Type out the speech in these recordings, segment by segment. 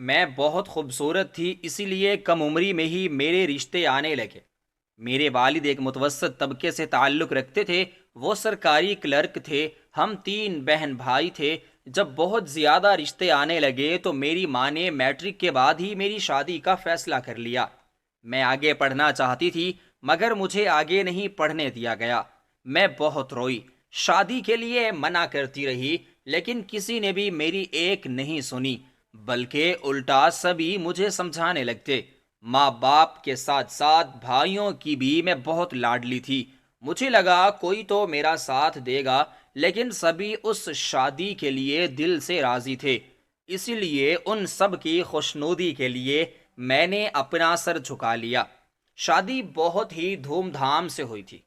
میں بہت خوبصورت تھی، اسی لیے کم عمری میں ہی میرے رشتے آنے لگے۔ میرے والد ایک متوسط طبقے سے تعلق رکھتے تھے، وہ سرکاری کلرک تھے، ہم تین بہن بھائی تھے۔ جب بہت زیادہ رشتے آنے لگے تو میری ماں نے میٹرک کے بعد ہی میری شادی کا فیصلہ کر لیا۔ میں آگے پڑھنا چاہتی تھی مگر مجھے آگے نہیں پڑھنے دیا گیا۔ میں بہت روئی، شادی کے لیے منع کرتی رہی، لیکن کسی نے بھی میری ایک نہیں سنی، بلکہ الٹا سبھی مجھے سمجھانے لگتے۔ ماں باپ کے ساتھ ساتھ بھائیوں کی بھی میں بہت لاڈلی تھی۔ مجھے لگا کوئی تو میرا ساتھ دے گا، لیکن سبھی اس شادی کے لیے دل سے راضی تھے، اسی لیے ان سب کی خوشنودی کے لیے میں نے اپنا سر جھکا لیا۔ شادی بہت ہی دھوم دھام سے ہوئی تھی۔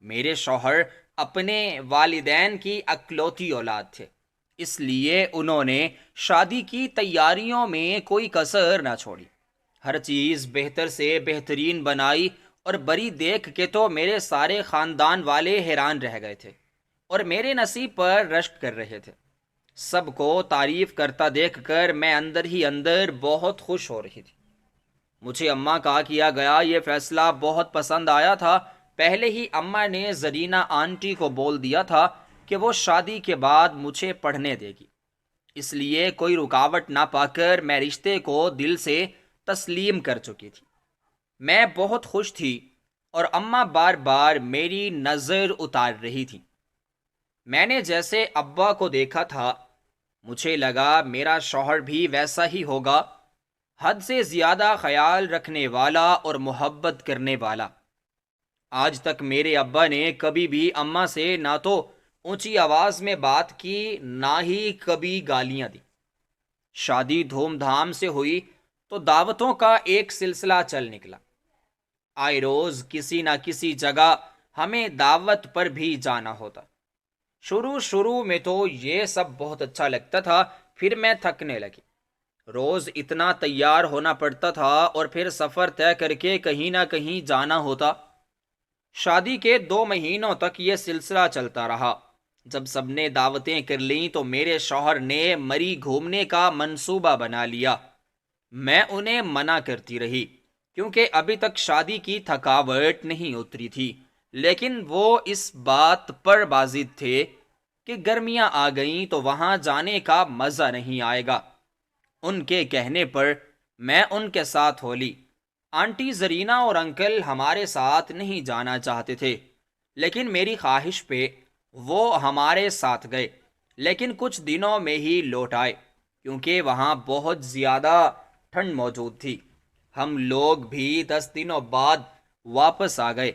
میرے شوہر اپنے والدین کی اکلوتی اولاد تھے، اس لیے انہوں نے شادی کی تیاریوں میں کوئی کسر نہ چھوڑی۔ ہر چیز بہتر سے بہترین بنائی، اور بری دیکھ کے تو میرے سارے خاندان والے حیران رہ گئے تھے اور میرے نصیب پر رشک کر رہے تھے۔ سب کو تعریف کرتا دیکھ کر میں اندر ہی اندر بہت خوش ہو رہی تھی۔ مجھے اماں کا کیا گیا یہ فیصلہ بہت پسند آیا تھا۔ پہلے ہی اماں نے زرینہ آنٹی کو بول دیا تھا کہ وہ شادی کے بعد مجھے پڑھنے دے گی، اس لیے کوئی رکاوٹ نہ پا کر میں رشتے کو دل سے تسلیم کر چکی تھی۔ میں بہت خوش تھی اور اماں بار بار میری نظر اتار رہی تھی۔ میں نے جیسے ابا کو دیکھا تھا، مجھے لگا میرا شوہر بھی ویسا ہی ہوگا، حد سے زیادہ خیال رکھنے والا اور محبت کرنے والا۔ آج تک میرے ابا نے کبھی بھی اماں سے نہ تو اونچی آواز میں بات کی، نہ ہی کبھی گالیاں دی۔ شادی دھوم دھام سے ہوئی تو دعوتوں کا ایک سلسلہ چل نکلا۔ آئے روز کسی نہ کسی جگہ ہمیں دعوت پر بھی جانا ہوتا۔ شروع میں تو یہ سب بہت اچھا لگتا تھا، پھر میں تھکنے لگی۔ روز اتنا تیار ہونا پڑتا تھا اور پھر سفر طے کر کے کہیں نہ کہیں جانا ہوتا۔ شادی کے 2 مہینوں تک یہ سلسلہ چلتا رہا۔ جب سب نے دعوتیں کر لیں تو میرے شوہر نے مری گھومنے کا منصوبہ بنا لیا۔ میں انہیں منع کرتی رہی کیونکہ ابھی تک شادی کی تھکاوٹ نہیں اتری تھی، لیکن وہ اس بات پر باضد تھے کہ گرمیاں آ گئیں تو وہاں جانے کا مزہ نہیں آئے گا۔ ان کے کہنے پر میں ان کے ساتھ ہو لی۔ آنٹی زرینہ اور انکل ہمارے ساتھ نہیں جانا چاہتے تھے، لیکن میری خواہش پہ وہ ہمارے ساتھ گئے، لیکن کچھ دنوں میں ہی لوٹ آئے کیونکہ وہاں بہت زیادہ ٹھنڈ موجود تھی۔ ہم لوگ بھی 10 دنوں بعد واپس آ گئے۔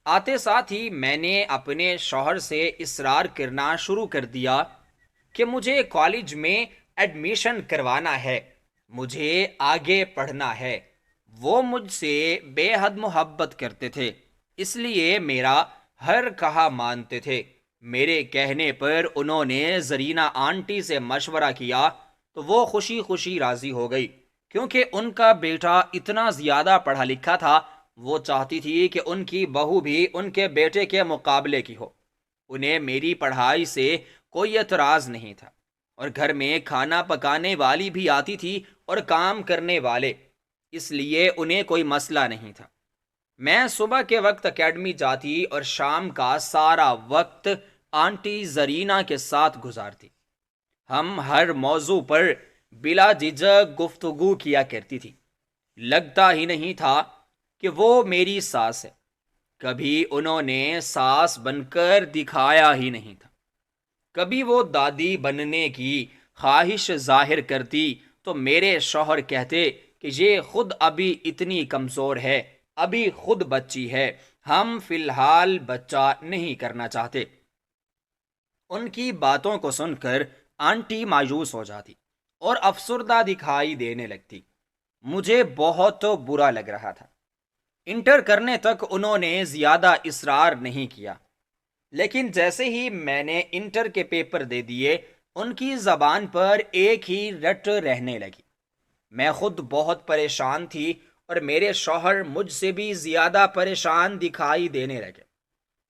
آتے ساتھ ہی میں نے اپنے شوہر سے اصرار کرنا شروع کر دیا کہ مجھے کالج میں ایڈمیشن کروانا ہے، مجھے آگے پڑھنا ہے۔ وہ مجھ سے بے حد محبت کرتے تھے، اس لیے میرا ہر کہا مانتے تھے۔ میرے کہنے پر انہوں نے زرینہ آنٹی سے مشورہ کیا تو وہ خوشی خوشی راضی ہو گئی، کیونکہ ان کا بیٹا اتنا زیادہ پڑھا لکھا تھا۔ وہ چاہتی تھی کہ ان کی بہو بھی ان کے بیٹے کے مقابلے کی ہو۔ انہیں میری پڑھائی سے کوئی اعتراض نہیں تھا، اور گھر میں کھانا پکانے والی بھی آتی تھی اور کام کرنے والے، اس لیے انہیں کوئی مسئلہ نہیں تھا۔ میں صبح کے وقت اکیڈمی جاتی اور شام کا سارا وقت آنٹی زرینہ کے ساتھ گزارتی۔ ہم ہر موضوع پر بلا جھجک گفتگو کیا کرتی تھی۔ لگتا ہی نہیں تھا کہ وہ میری ساس ہے، کبھی انہوں نے ساس بن کر دکھایا ہی نہیں تھا۔ کبھی وہ دادی بننے کی خواہش ظاہر کرتی تو میرے شوہر کہتے کہ یہ خود ابھی اتنی کمزور ہے، ابھی خود بچی ہے، ہم فی الحال بچہ نہیں کرنا چاہتے۔ ان کی باتوں کو سن کر آنٹی مایوس ہو جاتی اور افسردہ دکھائی دینے لگتی۔ مجھے بہت برا لگ رہا تھا۔ انٹر کرنے تک انہوں نے زیادہ اصرار نہیں کیا، لیکن جیسے ہی میں نے انٹر کے پیپر دے دیے، ان کی زبان پر ایک ہی رٹ رہنے لگی۔ میں خود بہت پریشان تھی اور میرے شوہر مجھ سے بھی زیادہ پریشان دکھائی دینے لگے۔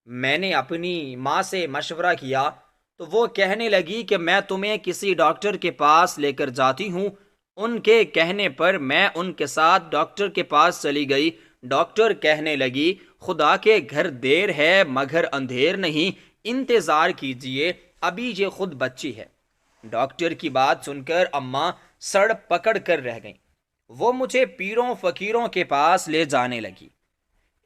میں نے اپنی ماں سے مشورہ کیا تو وہ کہنے لگی کہ میں تمہیں کسی ڈاکٹر کے پاس لے کر جاتی ہوں، ان کے کہنے پر میں ان کے ساتھ ڈاکٹر کے پاس چلی گئی۔ ڈاکٹر کہنے لگی، خدا کے گھر دیر ہے مگر اندھیر نہیں، انتظار کیجئے، ابھی یہ خود بچی ہے۔ ڈاکٹر کی بات سن کر اماں سڑ پکڑ کر رہ گئیں۔ وہ مجھے پیروں فقیروں کے پاس لے جانے لگی۔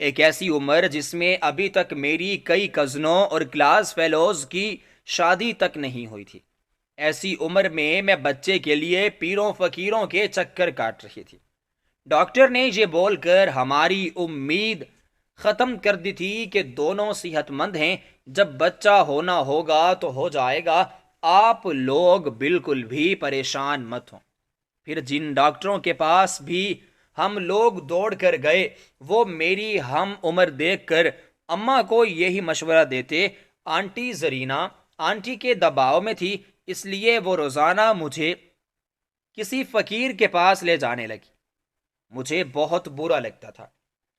ایک ایسی عمر جس میں ابھی تک میری کئی کزنوں اور کلاس فیلوز کی شادی تک نہیں ہوئی تھی، ایسی عمر میں بچے کے لیے پیروں فقیروں کے چکر کاٹ رہی تھی۔ ڈاکٹر نے یہ بول کر ہماری امید ختم کر دی تھی کہ دونوں صحت مند ہیں، جب بچہ ہونا ہوگا تو ہو جائے گا، آپ لوگ بالکل بھی پریشان مت ہوں۔ پھر جن ڈاکٹروں کے پاس بھی ہم لوگ دوڑ کر گئے، وہ میری ہم عمر دیکھ کر اماں کو یہی مشورہ دیتے، آنٹی زرینہ آنٹی کے دباؤ میں تھی، اس لیے وہ روزانہ مجھے کسی فقیر کے پاس لے جانے لگی۔ مجھے بہت برا لگتا تھا،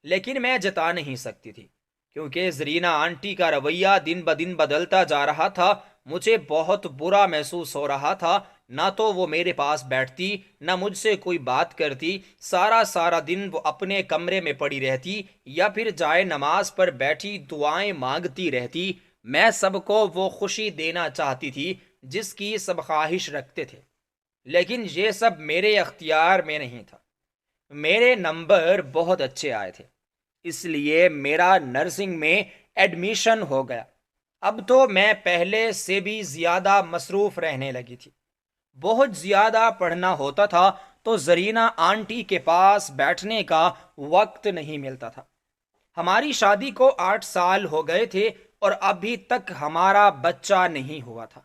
لیکن میں جتا نہیں سکتی تھی، کیونکہ زرینہ آنٹی کا رویہ دن بدن بدلتا جا رہا تھا۔ مجھے بہت برا محسوس ہو رہا تھا، نہ تو وہ میرے پاس بیٹھتی، نہ مجھ سے کوئی بات کرتی، سارا دن وہ اپنے کمرے میں پڑی رہتی یا پھر جائے نماز پر بیٹھی دعائیں مانگتی رہتی۔ میں سب کو وہ خوشی دینا چاہتی تھی جس کی سب خواہش رکھتے تھے، لیکن یہ سب میرے اختیار میں نہیں تھا۔ میرے نمبر بہت اچھے آئے تھے، اس لیے میرا نرسنگ میں ایڈمیشن ہو گیا۔ اب تو میں پہلے سے بھی زیادہ مصروف رہنے لگی تھی، بہت زیادہ پڑھنا ہوتا تھا تو زرینہ آنٹی کے پاس بیٹھنے کا وقت نہیں ملتا تھا۔ ہماری شادی کو 8 سال ہو گئے تھے اور ابھی تک ہمارا بچہ نہیں ہوا تھا۔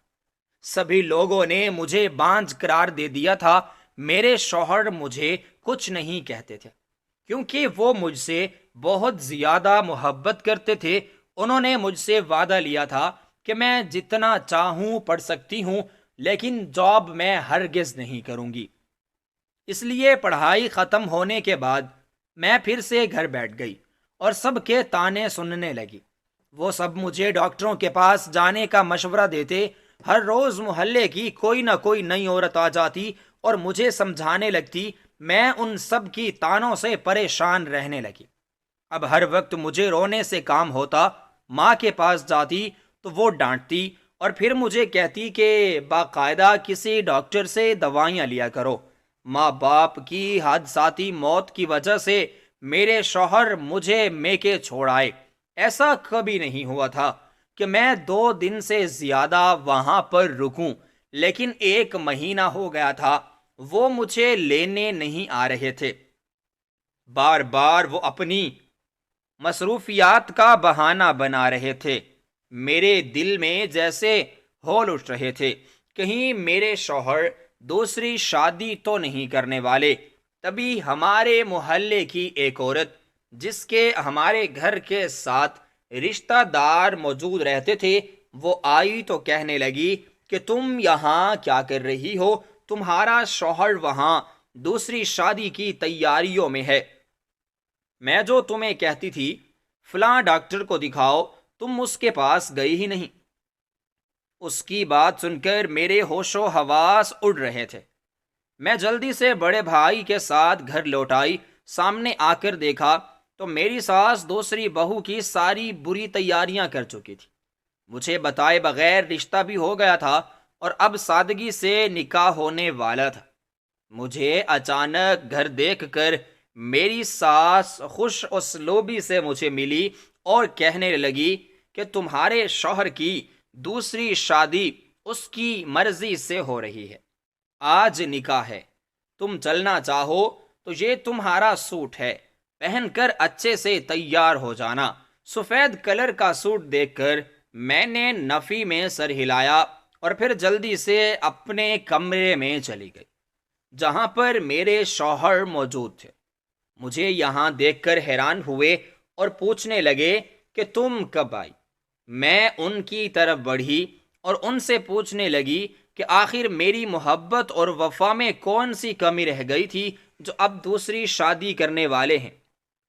سبھی لوگوں نے مجھے بانجھ قرار دے دیا تھا۔ میرے شوہر مجھے کچھ نہیں کہتے تھے، کیونکہ وہ مجھ سے بہت زیادہ محبت کرتے تھے۔ انہوں نے مجھ سے وعدہ لیا تھا کہ میں جتنا چاہوں پڑھ سکتی ہوں، لیکن جاب میں ہرگز نہیں کروں گی۔ اس لیے پڑھائی ختم ہونے کے بعد میں پھر سے گھر بیٹھ گئی اور سب کے تانے سننے لگی۔ وہ سب مجھے ڈاکٹروں کے پاس جانے کا مشورہ دیتے۔ ہر روز محلے کی کوئی نہ کوئی نئی عورت آ جاتی اور مجھے سمجھانے لگتی۔ میں ان سب کی تانوں سے پریشان رہنے لگی۔ اب ہر وقت مجھے رونے سے کام ہوتا۔ ماں کے پاس جاتی تو وہ ڈانٹتی اور پھر مجھے کہتی کہ باقاعدہ کسی ڈاکٹر سے دوائیاں لیا کرو۔ ماں باپ کی حادثاتی موت کی وجہ سے میرے شوہر مجھے میکے چھوڑ آئے۔ ایسا کبھی نہیں ہوا تھا کہ میں 2 دن سے زیادہ وہاں پر رکوں، لیکن 1 مہینہ ہو گیا تھا، وہ مجھے لینے نہیں آ رہے تھے۔ بار بار وہ اپنی مصروفیات کا بہانہ بنا رہے تھے۔ میرے دل میں جیسے ہول اٹھ رہے تھے، کہیں میرے شوہر دوسری شادی تو نہیں کرنے والے۔ تبھی ہمارے محلے کی ایک عورت جس کے ہمارے گھر کے ساتھ رشتہ دار موجود رہتے تھے، وہ آئی تو کہنے لگی کہ تم یہاں کیا کر رہی ہو؟ تمہارا شوہر وہاں دوسری شادی کی تیاریوں میں ہے۔ میں جو تمہیں کہتی تھی فلاں ڈاکٹر کو دکھاؤ، تم اس کے پاس گئی ہی نہیں۔ اس کی بات سن کر میرے ہوش و حواس اڑ رہے تھے۔ میں جلدی سے بڑے بھائی کے ساتھ گھر لوٹ آئی۔ سامنے آ کر دیکھا تو میری ساس دوسری بہو کی ساری بری تیاریاں کر چکی تھی۔ مجھے بتائے بغیر رشتہ بھی ہو گیا تھا اور اب سادگی سے نکاح ہونے والا تھا۔ مجھے اچانک گھر دیکھ کر میری ساس خوش اسلوبی سے مجھے ملی اور کہنے لگی کہ تمہارے شوہر کی دوسری شادی اس کی مرضی سے ہو رہی ہے، آج نکاح ہے، تم چلنا چاہو تو یہ تمہارا سوٹ ہے، پہن کر اچھے سے تیار ہو جانا۔ سفید کلر کا سوٹ دیکھ کر میں نے نفی میں سر ہلایا اور پھر جلدی سے اپنے کمرے میں چلی گئی جہاں پر میرے شوہر موجود تھے۔ مجھے یہاں دیکھ کر حیران ہوئے اور پوچھنے لگے کہ تم کب آئی؟ میں ان کی طرف بڑھی اور ان سے پوچھنے لگی کہ آخر میری محبت اور وفا میں کون سی کمی رہ گئی تھی جو اب دوسری شادی کرنے والے ہیں۔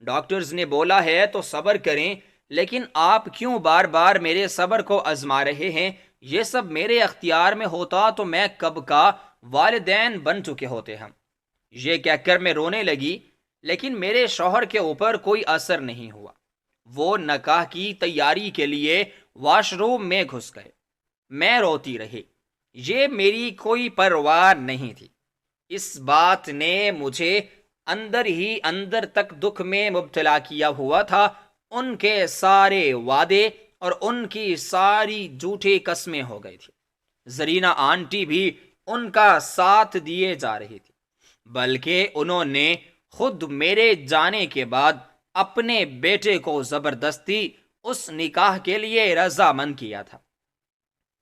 ڈاکٹرز نے بولا ہے تو صبر کریں، لیکن آپ کیوں بار بار میرے صبر کو آزما رہے ہیں؟ یہ سب میرے اختیار میں ہوتا تو میں کب کا والدین بن چکے ہوتے ہم۔ یہ کہہ کر میں رونے لگی، لیکن میرے شوہر کے اوپر کوئی اثر نہیں ہوا۔ وہ نکاح کی تیاری کے لیے واش روم میں گھس گئے۔ میں روتی رہی، یہ میری کوئی پرواہ نہیں تھی۔ اس بات نے مجھے اندر ہی اندر تک دکھ میں مبتلا کیا ہوا تھا۔ ان کے سارے وعدے اور ان کی ساری جھوٹی قسمیں ہو گئی تھی۔ زرینہ آنٹی بھی ان کا ساتھ دیے جا رہی تھی، بلکہ انہوں نے خود میرے جانے کے بعد اپنے بیٹے کو زبردستی اس نکاح کے لیے رضامند کیا تھا۔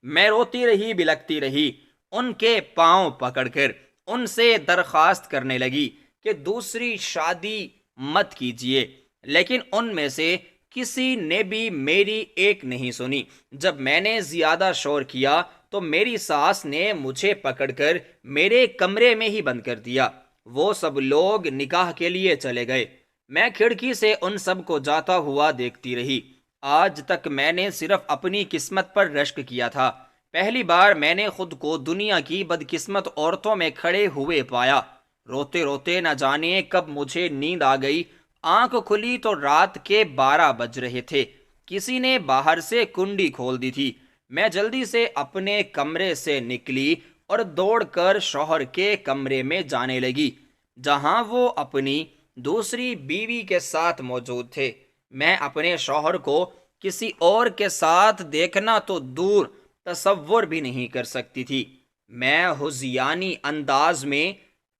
میں روتی رہی، بلکتی رہی، ان کے پاؤں پکڑ کر ان سے درخواست کرنے لگی کہ دوسری شادی مت کیجیے، لیکن ان میں سے کسی نے بھی میری ایک نہیں سنی۔ جب میں نے زیادہ شور کیا تو میری ساس نے مجھے پکڑ کر میرے کمرے میں ہی بند کر دیا۔ وہ سب لوگ نکاح کے لیے چلے گئے۔ میں کھڑکی سے ان سب کو جاتا ہوا دیکھتی رہی۔ آج تک میں نے صرف اپنی قسمت پر رشک کیا تھا۔ پہلی بار میں نے خود کو دنیا کی بدقسمت عورتوں میں کھڑے ہوئے پایا۔ روتے روتے نہ جانے کب مجھے نیند آ گئی۔ آنکھ کھلی تو رات کے 12 بج رہے تھے۔ کسی نے باہر سے کنڈی کھول دی تھی۔ میں جلدی سے اپنے کمرے سے نکلی اور دوڑ کر شوہر کے کمرے میں جانے لگی، جہاں وہ اپنی دوسری بیوی کے ساتھ موجود تھے۔ میں اپنے شوہر کو کسی اور کے ساتھ دیکھنا تو دور تصور بھی نہیں کر سکتی تھی۔ میں ہذیانی انداز میں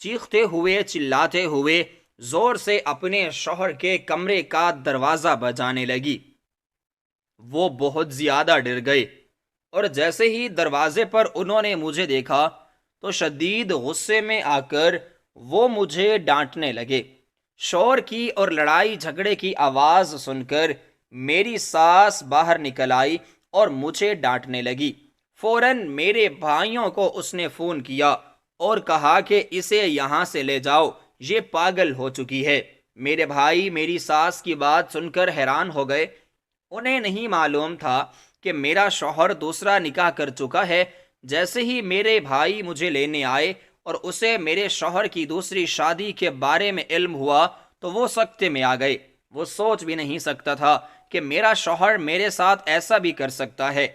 چیختے ہوئے چلاتے ہوئے زور سے اپنے شوہر کے کمرے کا دروازہ بجانے لگی۔ وہ بہت زیادہ ڈر گئے، اور جیسے ہی دروازے پر انہوں نے مجھے دیکھا تو شدید غصے میں آ کر وہ مجھے ڈانٹنے لگے۔ شور کی اور لڑائی جھگڑے کی آواز سن کر میری ساس باہر نکل آئی اور مجھے ڈانٹنے لگی۔ فوراً میرے بھائیوں کو اس نے فون کیا اور کہا کہ اسے یہاں سے لے جاؤ، یہ پاگل ہو چکی ہے۔ میرے بھائی میری ساس کی بات سن کر حیران ہو گئے۔ انہیں نہیں معلوم تھا کہ میرا شوہر دوسرا نکاح کر چکا ہے۔ جیسے ہی میرے بھائی مجھے لینے آئے اور اسے میرے شوہر کی دوسری شادی کے بارے میں علم ہوا تو وہ سکتے میں آ گئے۔ وہ سوچ بھی نہیں سکتا تھا کہ میرا شوہر میرے ساتھ ایسا بھی کر سکتا ہے۔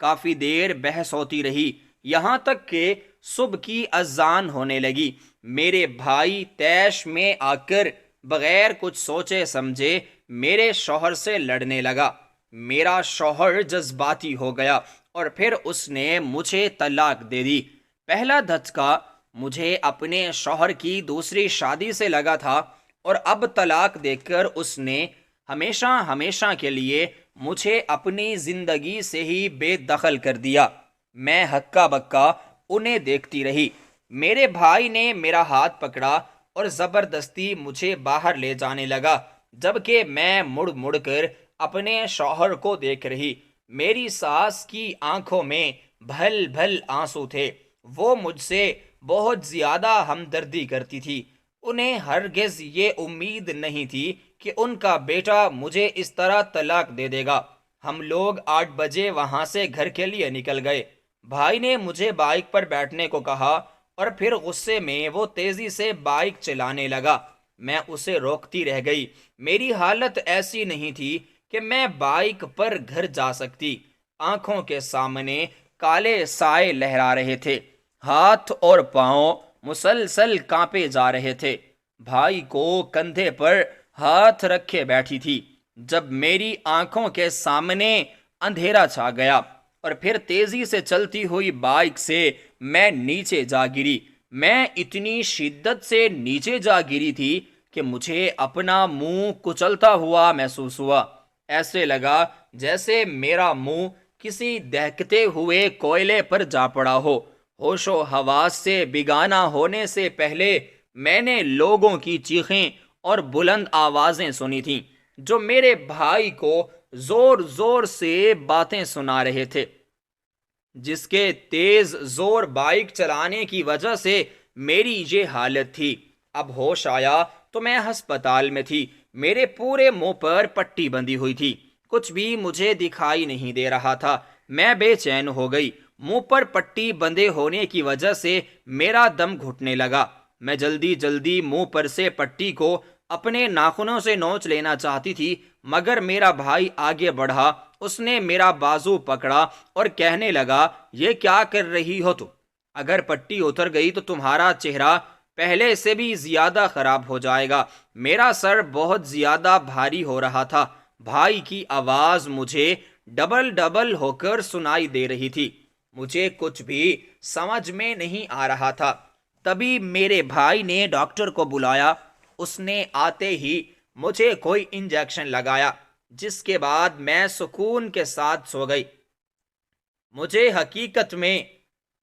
کافی دیر بحث ہوتی رہی، یہاں تک کہ صبح کی اذان ہونے لگی۔ میرے بھائی طیش میں آ کر بغیر کچھ سوچے سمجھے میرے شوہر سے لڑنے لگا۔ میرا شوہر جذباتی ہو گیا اور پھر اس نے مجھے طلاق دے دی۔ پہلا دھچکا مجھے اپنے شوہر کی دوسری شادی سے لگا تھا، اور اب طلاق دے کر اس نے ہمیشہ ہمیشہ کے لیے مجھے اپنی زندگی سے ہی بے دخل کر دیا۔ میں ہکا بکا انہیں دیکھتی رہی۔ میرے بھائی نے میرا ہاتھ پکڑا اور زبردستی مجھے باہر لے جانے لگا، جبکہ میں مڑ مڑ کر اپنے شوہر کو دیکھ رہی۔ میری ساس کی آنکھوں میں بھل بھل آنسو تھے۔ وہ مجھ سے بہت زیادہ ہمدردی کرتی تھی۔ انہیں ہرگز یہ امید نہیں تھی کہ ان کا بیٹا مجھے اس طرح طلاق دے دے گا۔ ہم لوگ 8 بجے وہاں سے گھر کے لیے نکل گئے۔ بھائی نے مجھے بائک پر بیٹھنے کو کہا اور پھر غصے میں وہ تیزی سے بائک چلانے لگا۔ میں اسے روکتی رہ گئی۔ میری حالت ایسی نہیں تھی کہ میں بائک پر گھر جا سکتی۔ آنکھوں کے سامنے کالے سائے لہرا رہے تھے، ہاتھ اور پاؤں مسلسل کانپے جا رہے تھے۔ بھائی کو کندھے پر ہاتھ رکھے بیٹھی تھی جب میری آنکھوں کے سامنے اندھیرا چھا گیا، اور پھر تیزی سے چلتی ہوئی بائک سے میں نیچے جا گری۔ میں اتنی شدت سے نیچے جا گری تھی کہ مجھے اپنا منہ کچلتا ہوا محسوس ہوا۔ ایسے لگا جیسے میرا منہ کسی دہکتے ہوئے کوئلے پر جا پڑا ہو۔ ہوش و حواس سے بیگانہ ہونے سے پہلے میں نے لوگوں کی چیخیں اور بلند آوازیں سنی تھیں جو میرے بھائی کو زور زور سے باتیں سنا رہے تھے۔ جس کے تیز زور بائک چلانے کی وجہ سے میری یہ حالت تھی۔ اب ہوش آیا تو میں ہسپتال میں تھی۔ میرے پورے منہ پر پٹی بندھی ہوئی تھی، کچھ بھی مجھے دکھائی نہیں دے رہا تھا۔ میں بے چین ہو گئی۔ منہ پر پٹی بندھے ہونے کی وجہ سے میرا دم گھٹنے لگا۔ میں جلدی جلدی منہ پر سے پٹی کو اپنے ناخنوں سے نوچ لینا چاہتی تھی، مگر میرا بھائی آگے بڑھا، اس نے میرا بازو پکڑا اور کہنے لگا، یہ کیا کر رہی ہو تم؟ اگر پٹی اتر گئی تو تمہارا چہرہ پہلے سے بھی زیادہ خراب ہو جائے گا۔ میرا سر بہت زیادہ بھاری ہو رہا تھا۔ بھائی کی آواز مجھے ڈبل ڈبل ہو کر سنائی دے رہی تھی۔ مجھے کچھ بھی سمجھ میں نہیں آ رہا تھا۔ تبھی میرے بھائی نے ڈاکٹر کو بلایا۔ اس نے آتے ہی مجھے کوئی انجیکشن لگایا، جس کے بعد میں سکون کے ساتھ سو گئی۔ مجھے حقیقت میں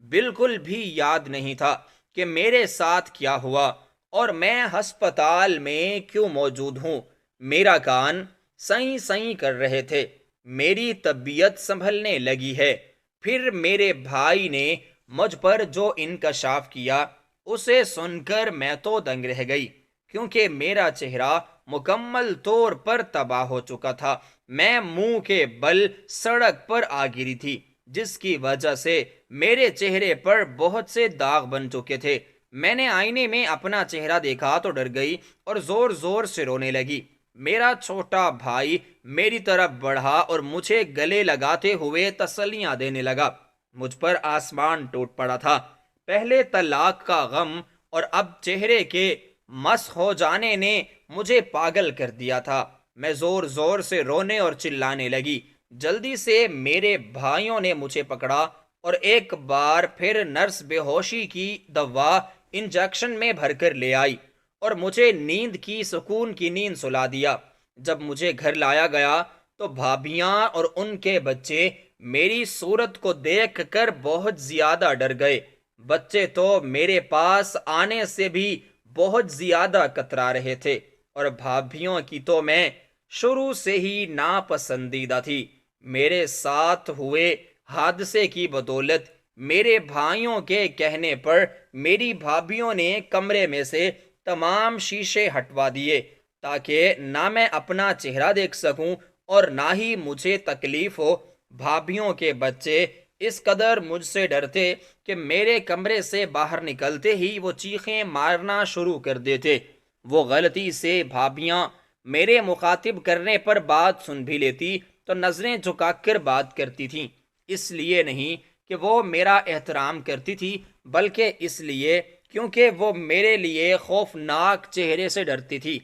بالکل بھی یاد نہیں تھا کہ میرے ساتھ کیا ہوا اور میں ہسپتال میں کیوں موجود ہوں۔ میرا کان سائیں سائیں کر رہے تھے۔ میری طبیعت سنبھلنے لگی ہے۔ پھر میرے بھائی نے مجھ پر جو انکشاف کیا اسے سن کر میں تو دنگ رہ گئی، کیونکہ میرا چہرہ مکمل طور پر تباہ ہو چکا تھا۔ میں منہ کے بل سڑک پر آ گری تھی، جس کی وجہ سے میرے چہرے پر بہت سے داغ بن چکے تھے۔ میں نے آئینے میں اپنا چہرہ دیکھا تو ڈر گئی اور زور زور سے رونے لگی۔ میرا چھوٹا بھائی میری طرف بڑھا اور مجھے گلے لگاتے ہوئے تسلیاں دینے لگا۔ مجھ پر آسمان ٹوٹ پڑا تھا۔ پہلے طلاق کا غم اور اب چہرے کے مسخ ہو جانے نے مجھے پاگل کر دیا تھا۔ میں زور زور سے رونے اور چلانے لگی۔ جلدی سے میرے بھائیوں نے مجھے پکڑا اور ایک بار پھر نرس بے ہوشی کی دوا انجیکشن میں بھر کر لے آئی اور مجھے نیند کی سکون کی نیند سلا دیا۔ جب مجھے گھر لایا گیا تو بھابیاں اور ان کے بچے میری صورت کو دیکھ کر بہت زیادہ ڈر گئے۔ بچے تو میرے پاس آنے سے بھی بہت زیادہ کترا رہے تھے اور بھابیوں کی تو میں شروع سے ہی ناپسندیدہ تھی۔ میرے ساتھ ہوئے حادثے کی بدولت میرے بھائیوں کے کہنے پر میری بھابیوں نے کمرے میں سے تمام شیشے ہٹوا دیے تاکہ نہ میں اپنا چہرہ دیکھ سکوں اور نہ ہی مجھے تکلیف ہو۔ بھابیوں کے بچے اس قدر مجھ سے ڈرتے کہ میرے کمرے سے باہر نکلتے ہی وہ چیخیں مارنا شروع کر دیتے۔ وہ غلطی سے بھابیاں میرے مخاطب کرنے پر بات سن بھی لیتی تو نظریں جھکا کر بات کرتی تھیں، اس لیے نہیں کہ وہ میرا احترام کرتی تھی، بلکہ اس لیے کیونکہ وہ میرے لیے خوفناک چہرے سے ڈرتی تھی۔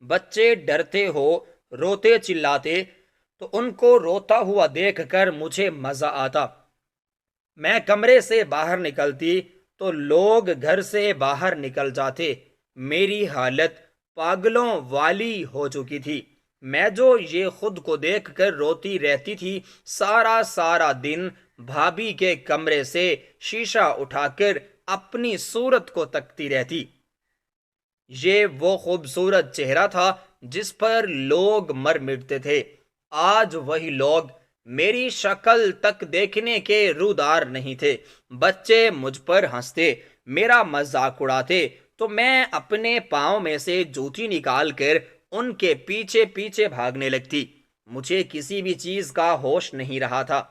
بچے ڈرتے ہو، روتے چلاتے تو ان کو روتا ہوا دیکھ کر مجھے مزہ آتا۔ میں کمرے سے باہر نکلتی تو لوگ گھر سے باہر نکل جاتے۔ میری حالت پاگلوں والی ہو چکی تھی۔ میں جو یہ خود کو دیکھ کر روتی رہتی تھی، سارا دن بھابھی کے کمرے سے شیشہ اٹھا کر اپنی صورت کو تکتی رہتی۔ یہ وہ خوبصورت چہرہ تھا جس پر لوگ مر مٹتے تھے۔ آج وہی لوگ میری شکل تک دیکھنے کے رودار نہیں تھے۔ بچے مجھ پر ہنستے، میرا مذاق اڑاتے تو میں اپنے پاؤں میں سے جوتی نکال کر ان کے پیچھے پیچھے بھاگنے لگتی۔ مجھے کسی بھی چیز کا ہوش نہیں رہا تھا۔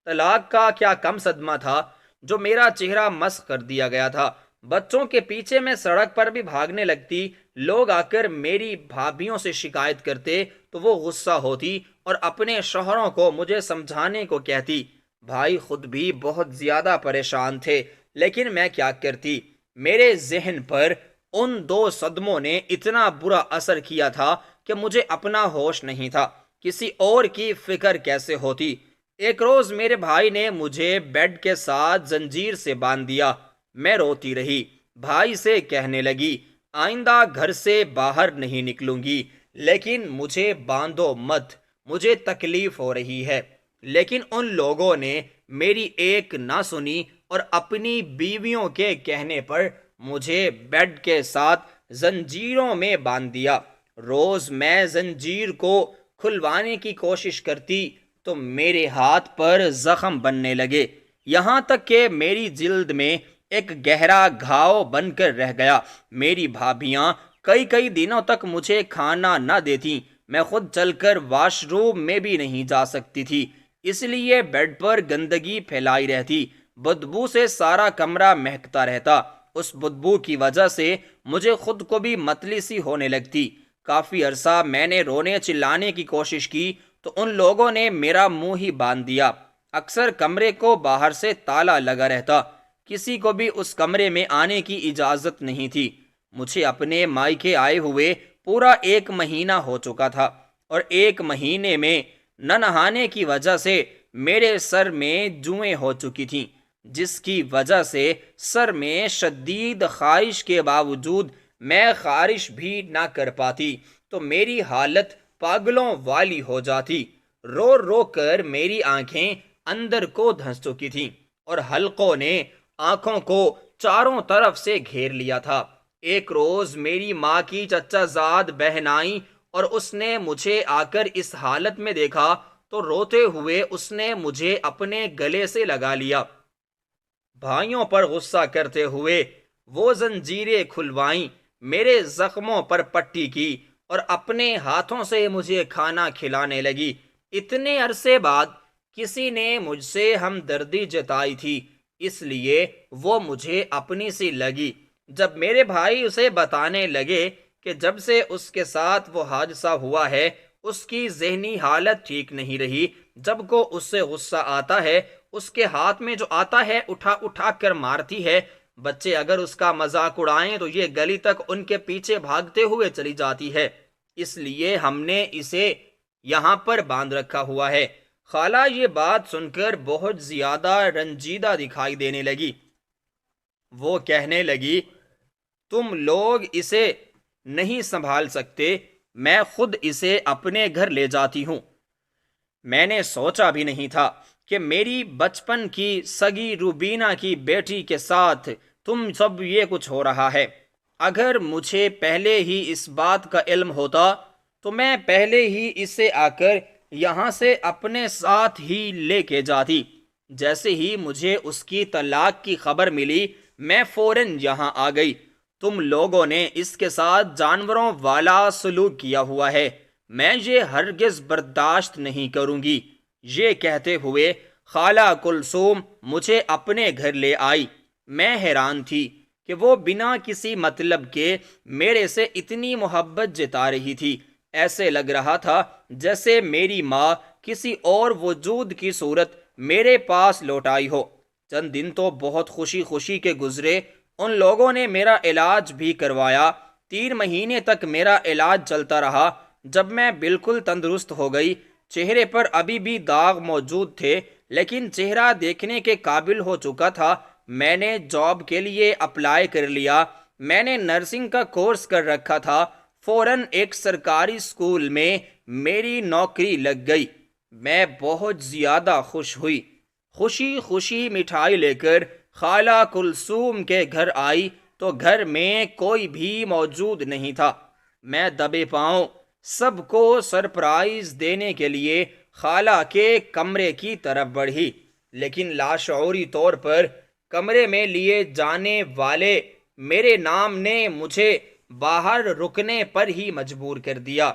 طلاق کا کیا کم صدمہ تھا جو میرا چہرہ مسخ کر دیا گیا تھا۔ بچوں کے پیچھے میں سڑک پر بھی بھاگنے لگتی۔ لوگ آ کر میری بھابھیوں سے شکایت کرتے تو وہ غصہ ہوتی اور اپنے شوہروں کو مجھے سمجھانے کو کہتی۔ بھائی خود بھی بہت زیادہ پریشان تھے، لیکن میں کیا کرتی؟ میرے ذہن پر ان دو صدموں نے اتنا برا اثر کیا تھا کہ مجھے اپنا ہوش نہیں تھا۔ کسی اور کی فکر کیسے ہوتی؟ ایک روز میرے بھائی نے مجھے بیڈ کے ساتھ زنجیر سے باندھ دیا۔ میں روتی رہی۔ بھائی سے کہنے لگی، آئندہ گھر سے باہر نہیں نکلوں گی، لیکن مجھے باندھو مت، مجھے تکلیف ہو رہی ہے۔ لیکن ان لوگوں نے میری ایک نہ سنی اور اپنی بیویوں کے کہنے پر مجھے بیڈ کے ساتھ زنجیروں میں باندھ دیا۔ روز میں زنجیر کو کھلوانے کی کوشش کرتی تو میرے ہاتھ پر زخم بننے لگے، یہاں تک کہ میری جلد میں ایک گہرا گھاؤ بن کر رہ گیا۔ میری بھابیاں کئی دنوں تک مجھے کھانا نہ دیتی۔ میں خود چل کر واش روم میں بھی نہیں جا سکتی تھی، اس لیے بیڈ پر گندگی پھیلائی رہتی۔ بدبو سے سارا کمرہ مہکتا رہتا۔ اس بدبو کی وجہ سے مجھے خود کو بھی متلی سی ہونے لگتی۔ کافی عرصہ میں نے رونے چلانے کی کوشش کی تو ان لوگوں نے میرا منہ ہی باندھ دیا۔ اکثر کمرے کو باہر سے تالا لگا رہتا، کسی کو بھی اس کمرے میں آنے کی اجازت نہیں تھی۔ مجھے اپنے مائکے آئے ہوئے پورا 1 مہینہ ہو چکا تھا، اور 1 مہینے میں نہ نہانے کی وجہ سے میرے سر میں جوئیں ہو چکی تھیں، جس کی وجہ سے سر میں شدید خارش کے باوجود میں خارش بھی نہ کر پاتی تو میری حالت پاگلوں والی ہو جاتی۔ رو رو کر میری آنکھیں اندر کو دھنس چکی تھیں اور حلقوں نے آنکھوں کو چاروں طرف سے گھیر لیا تھا۔ ایک روز میری ماں کی چچا زاد بہن آئی اور اس نے مجھے آ کر اس حالت میں دیکھا تو روتے ہوئے اس نے مجھے اپنے گلے سے لگا لیا۔ بھائیوں پر غصہ کرتے ہوئے وہ زنجیریں کھلوائیں، میرے زخموں پر پٹی کی اور اپنے ہاتھوں سے مجھے کھانا کھلانے لگی۔ اتنے عرصے بعد کسی نے مجھ سے ہمدردی جتائی تھی، اس لیے وہ مجھے اپنی سی لگی۔ جب میرے بھائی اسے بتانے لگے کہ جب سے اس کے ساتھ وہ حادثہ ہوا ہے اس کی ذہنی حالت ٹھیک نہیں رہی، جب کو اس سے غصہ آتا ہے اس کے ہاتھ میں جو آتا ہے اٹھا اٹھا کر مارتی ہے۔ بچے اگر اس کا مذاق اڑائیں تو یہ گلی تک ان کے پیچھے بھاگتے ہوئے چلی جاتی ہے، اس لیے ہم نے اسے یہاں پر باندھ رکھا ہوا ہے۔ خالہ یہ بات سن کر بہت زیادہ رنجیدہ دکھائی دینے لگی۔ وہ کہنے لگی، تم لوگ اسے نہیں سنبھال سکتے، میں خود اسے اپنے گھر لے جاتی ہوں۔ میں نے سوچا بھی نہیں تھا کہ میری بچپن کی سگی روبینہ کی بیٹی کے ساتھ تم سب یہ کچھ ہو رہا ہے۔ اگر مجھے پہلے ہی اس بات کا علم ہوتا تو میں پہلے ہی اسے آ کر یہاں سے اپنے ساتھ ہی لے کے جاتی۔ جیسے ہی مجھے اس کی طلاق کی خبر ملی میں فوراً یہاں آ گئی۔ تم لوگوں نے اس کے ساتھ جانوروں والا سلوک کیا ہوا ہے، میں یہ ہرگز برداشت نہیں کروں گی۔ یہ کہتے ہوئے خالہ کلثوم مجھے اپنے گھر لے آئی۔ میں حیران تھی کہ وہ بنا کسی مطلب کے میرے سے اتنی محبت جتا رہی تھی۔ ایسے لگ رہا تھا جیسے میری ماں کسی اور وجود کی صورت میرے پاس لوٹ آئی ہو۔ چند دن تو بہت خوشی خوشی کے گزرے۔ ان لوگوں نے میرا علاج بھی کروایا۔ 3 مہینے تک میرا علاج چلتا رہا۔ جب میں بالکل تندرست ہو گئی، چہرے پر ابھی بھی داغ موجود تھے لیکن چہرہ دیکھنے کے قابل ہو چکا تھا۔ میں نے جاب کے لیے اپلائی کر لیا۔ میں نے نرسنگ کا کورس کر رکھا تھا۔ فوراً ایک سرکاری اسکول میں میری نوکری لگ گئی۔ میں بہت زیادہ خوش ہوئی۔ خوشی خوشی مٹھائی لے کر خالہ کلثوم کے گھر آئی تو گھر میں کوئی بھی موجود نہیں تھا۔ میں دبے پاؤں سب کو سرپرائز دینے کے لیے خالہ کے کمرے کی طرف بڑھی، لیکن لاشعوری طور پر کمرے میں لیے جانے والے میرے نام نے مجھے باہر رکنے پر ہی مجبور کر دیا۔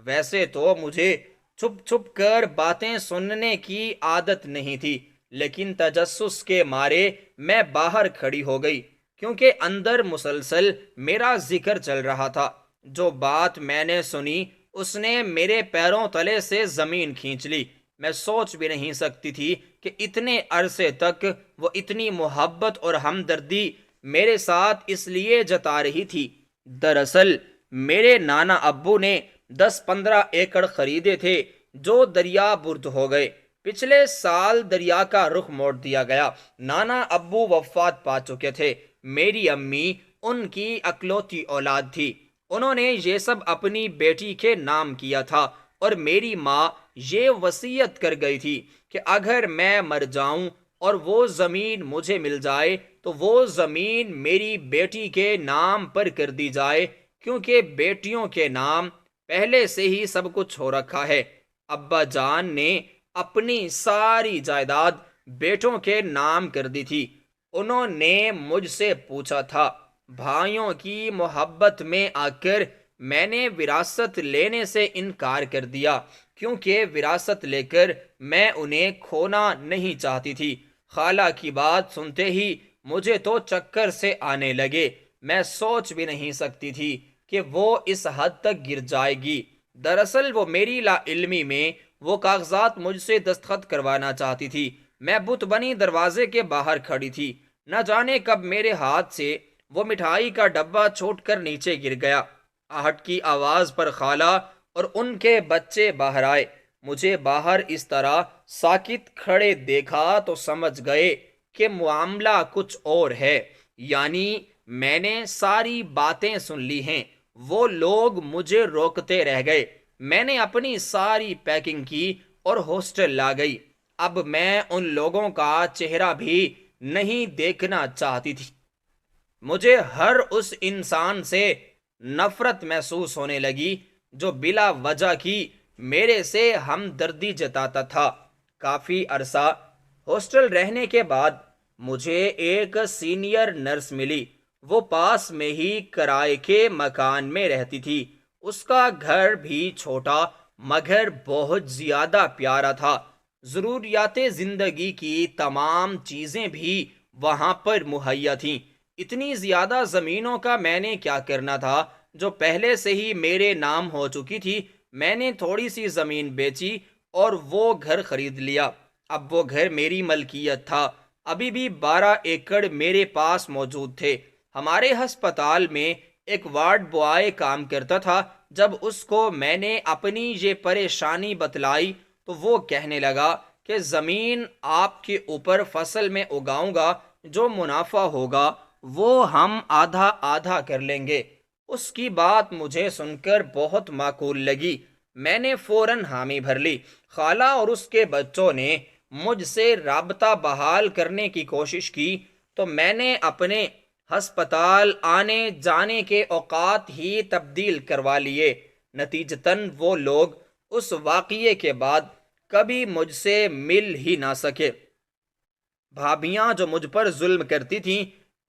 ویسے تو مجھے چھپ چھپ کر باتیں سننے کی عادت نہیں تھی، لیکن تجسس کے مارے میں باہر کھڑی ہو گئی، کیونکہ اندر مسلسل میرا ذکر چل رہا تھا۔ جو بات میں نے سنی اس نے میرے پیروں تلے سے زمین کھینچ لی۔ میں سوچ بھی نہیں سکتی تھی کہ اتنے عرصے تک وہ اتنی محبت اور ہمدردی میرے ساتھ اس لیے جتا رہی تھی۔ دراصل میرے نانا ابو نے 10-15 ایکڑ خریدے تھے جو دریا برد ہو گئے۔ پچھلے سال دریا کا رخ موڑ دیا گیا۔ نانا ابو وفات پا چکے تھے۔ میری امی ان کی اکلوتی اولاد تھی۔ انہوں نے یہ سب اپنی بیٹی کے نام کیا تھا، اور میری ماں یہ وصیت کر گئی تھی کہ اگر میں مر جاؤں اور وہ زمین مجھے مل جائے تو وہ زمین میری بیٹی کے نام پر کر دی جائے، کیونکہ بیٹیوں کے نام پہلے سے ہی سب کچھ ہو رکھا ہے۔ ابا جان نے اپنی ساری جائیداد بیٹوں کے نام کر دی تھی۔ انہوں نے مجھ سے پوچھا تھا۔ بھائیوں کی محبت میں آ کر میں نے وراثت لینے سے انکار کر دیا، کیونکہ وراثت لے کر میں انہیں کھونا نہیں چاہتی تھی۔ خالہ کی بات سنتے ہی مجھے تو چکر سے آنے لگے. میں سوچ بھی نہیں سکتی تھی کہ وہ اس حد تک گر جائے گی. دراصل وہ میری لا علمی میں وہ کاغذات مجھ سے دستخط کروانا چاہتی تھی. میں بت بنی دروازے کے باہر کھڑی تھی. نہ جانے کب میرے ہاتھ سے وہ مٹھائی کا ڈبہ چھوٹ کر نیچے گر گیا. آہٹ کی آواز پر خالہ اور ان کے بچے باہر آئے. مجھے باہر اس طرح ساکت کھڑے دیکھا تو سمجھ گئے کہ معاملہ کچھ اور ہے. یعنی میں نے ساری باتیں سن لی ہیں. وہ لوگ مجھے روکتے رہ گئے. میں نے اپنی ساری پیکنگ کی اور ہاسٹل لا گئی. اب میں ان لوگوں کا چہرہ بھی نہیں دیکھنا چاہتی تھی. مجھے ہر اس انسان سے نفرت محسوس ہونے لگی جو بلا وجہ کی میرے سے ہمدردی جتاتا تھا. کافی عرصہ ہاسٹل رہنے کے بعد مجھے ایک سینئر نرس ملی. وہ پاس میں ہی کرائے کے مکان میں رہتی تھی. اس کا گھر بھی چھوٹا مگر بہت زیادہ پیارا تھا. ضروریات زندگی کی تمام چیزیں بھی وہاں پر مہیا تھیں. اتنی زیادہ زمینوں کا میں نے کیا کرنا تھا جو پہلے سے ہی میرے نام ہو چکی تھی. میں نے تھوڑی سی زمین بیچی اور وہ گھر خرید لیا. اب وہ گھر میری ملکیت تھا. ابھی بھی 12 ایکڑ میرے پاس موجود تھے. ہمارے ہسپتال میں ایک وارڈ بوائے کام کرتا تھا. جب اس کو میں نے اپنی یہ پریشانی بتلائی تو وہ کہنے لگا کہ زمین آپ کے اوپر فصل میں اگاؤں گا, جو منافع ہوگا وہ ہم آدھا آدھا کر لیں گے. اس کی بات مجھے سن کر بہت معقول لگی. میں نے فوراً حامی بھر لی. خالہ اور اس کے بچوں نے مجھ سے رابطہ بحال کرنے کی کوشش کی تو میں نے اپنے ہسپتال آنے جانے کے اوقات ہی تبدیل کروا لیے. نتیجتاً وہ لوگ اس واقعے کے بعد کبھی مجھ سے مل ہی نہ سکے. بھابیاں جو مجھ پر ظلم کرتی تھیں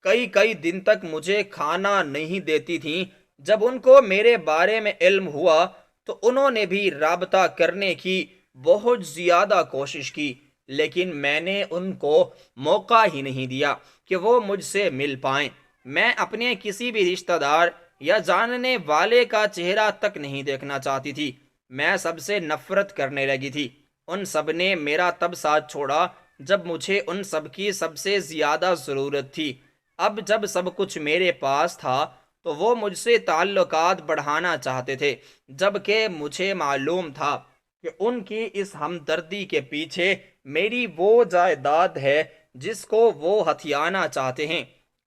کئی دن تک مجھے کھانا نہیں دیتی تھیں. جب ان کو میرے بارے میں علم ہوا تو انہوں نے بھی رابطہ کرنے کی بہت زیادہ کوشش کی, لیکن میں نے ان کو موقع ہی نہیں دیا کہ وہ مجھ سے مل پائیں. میں اپنے کسی بھی رشتہ دار یا جاننے والے کا چہرہ تک نہیں دیکھنا چاہتی تھی. میں سب سے نفرت کرنے لگی تھی. ان سب نے میرا تب ساتھ چھوڑا جب مجھے ان سب کی سب سے زیادہ ضرورت تھی. اب جب سب کچھ میرے پاس تھا تو وہ مجھ سے تعلقات بڑھانا چاہتے تھے, جبکہ مجھے معلوم تھا کہ ان کی اس ہمدردی کے پیچھے میری وہ جائیداد ہے جس کو وہ ہتھیانا چاہتے ہیں.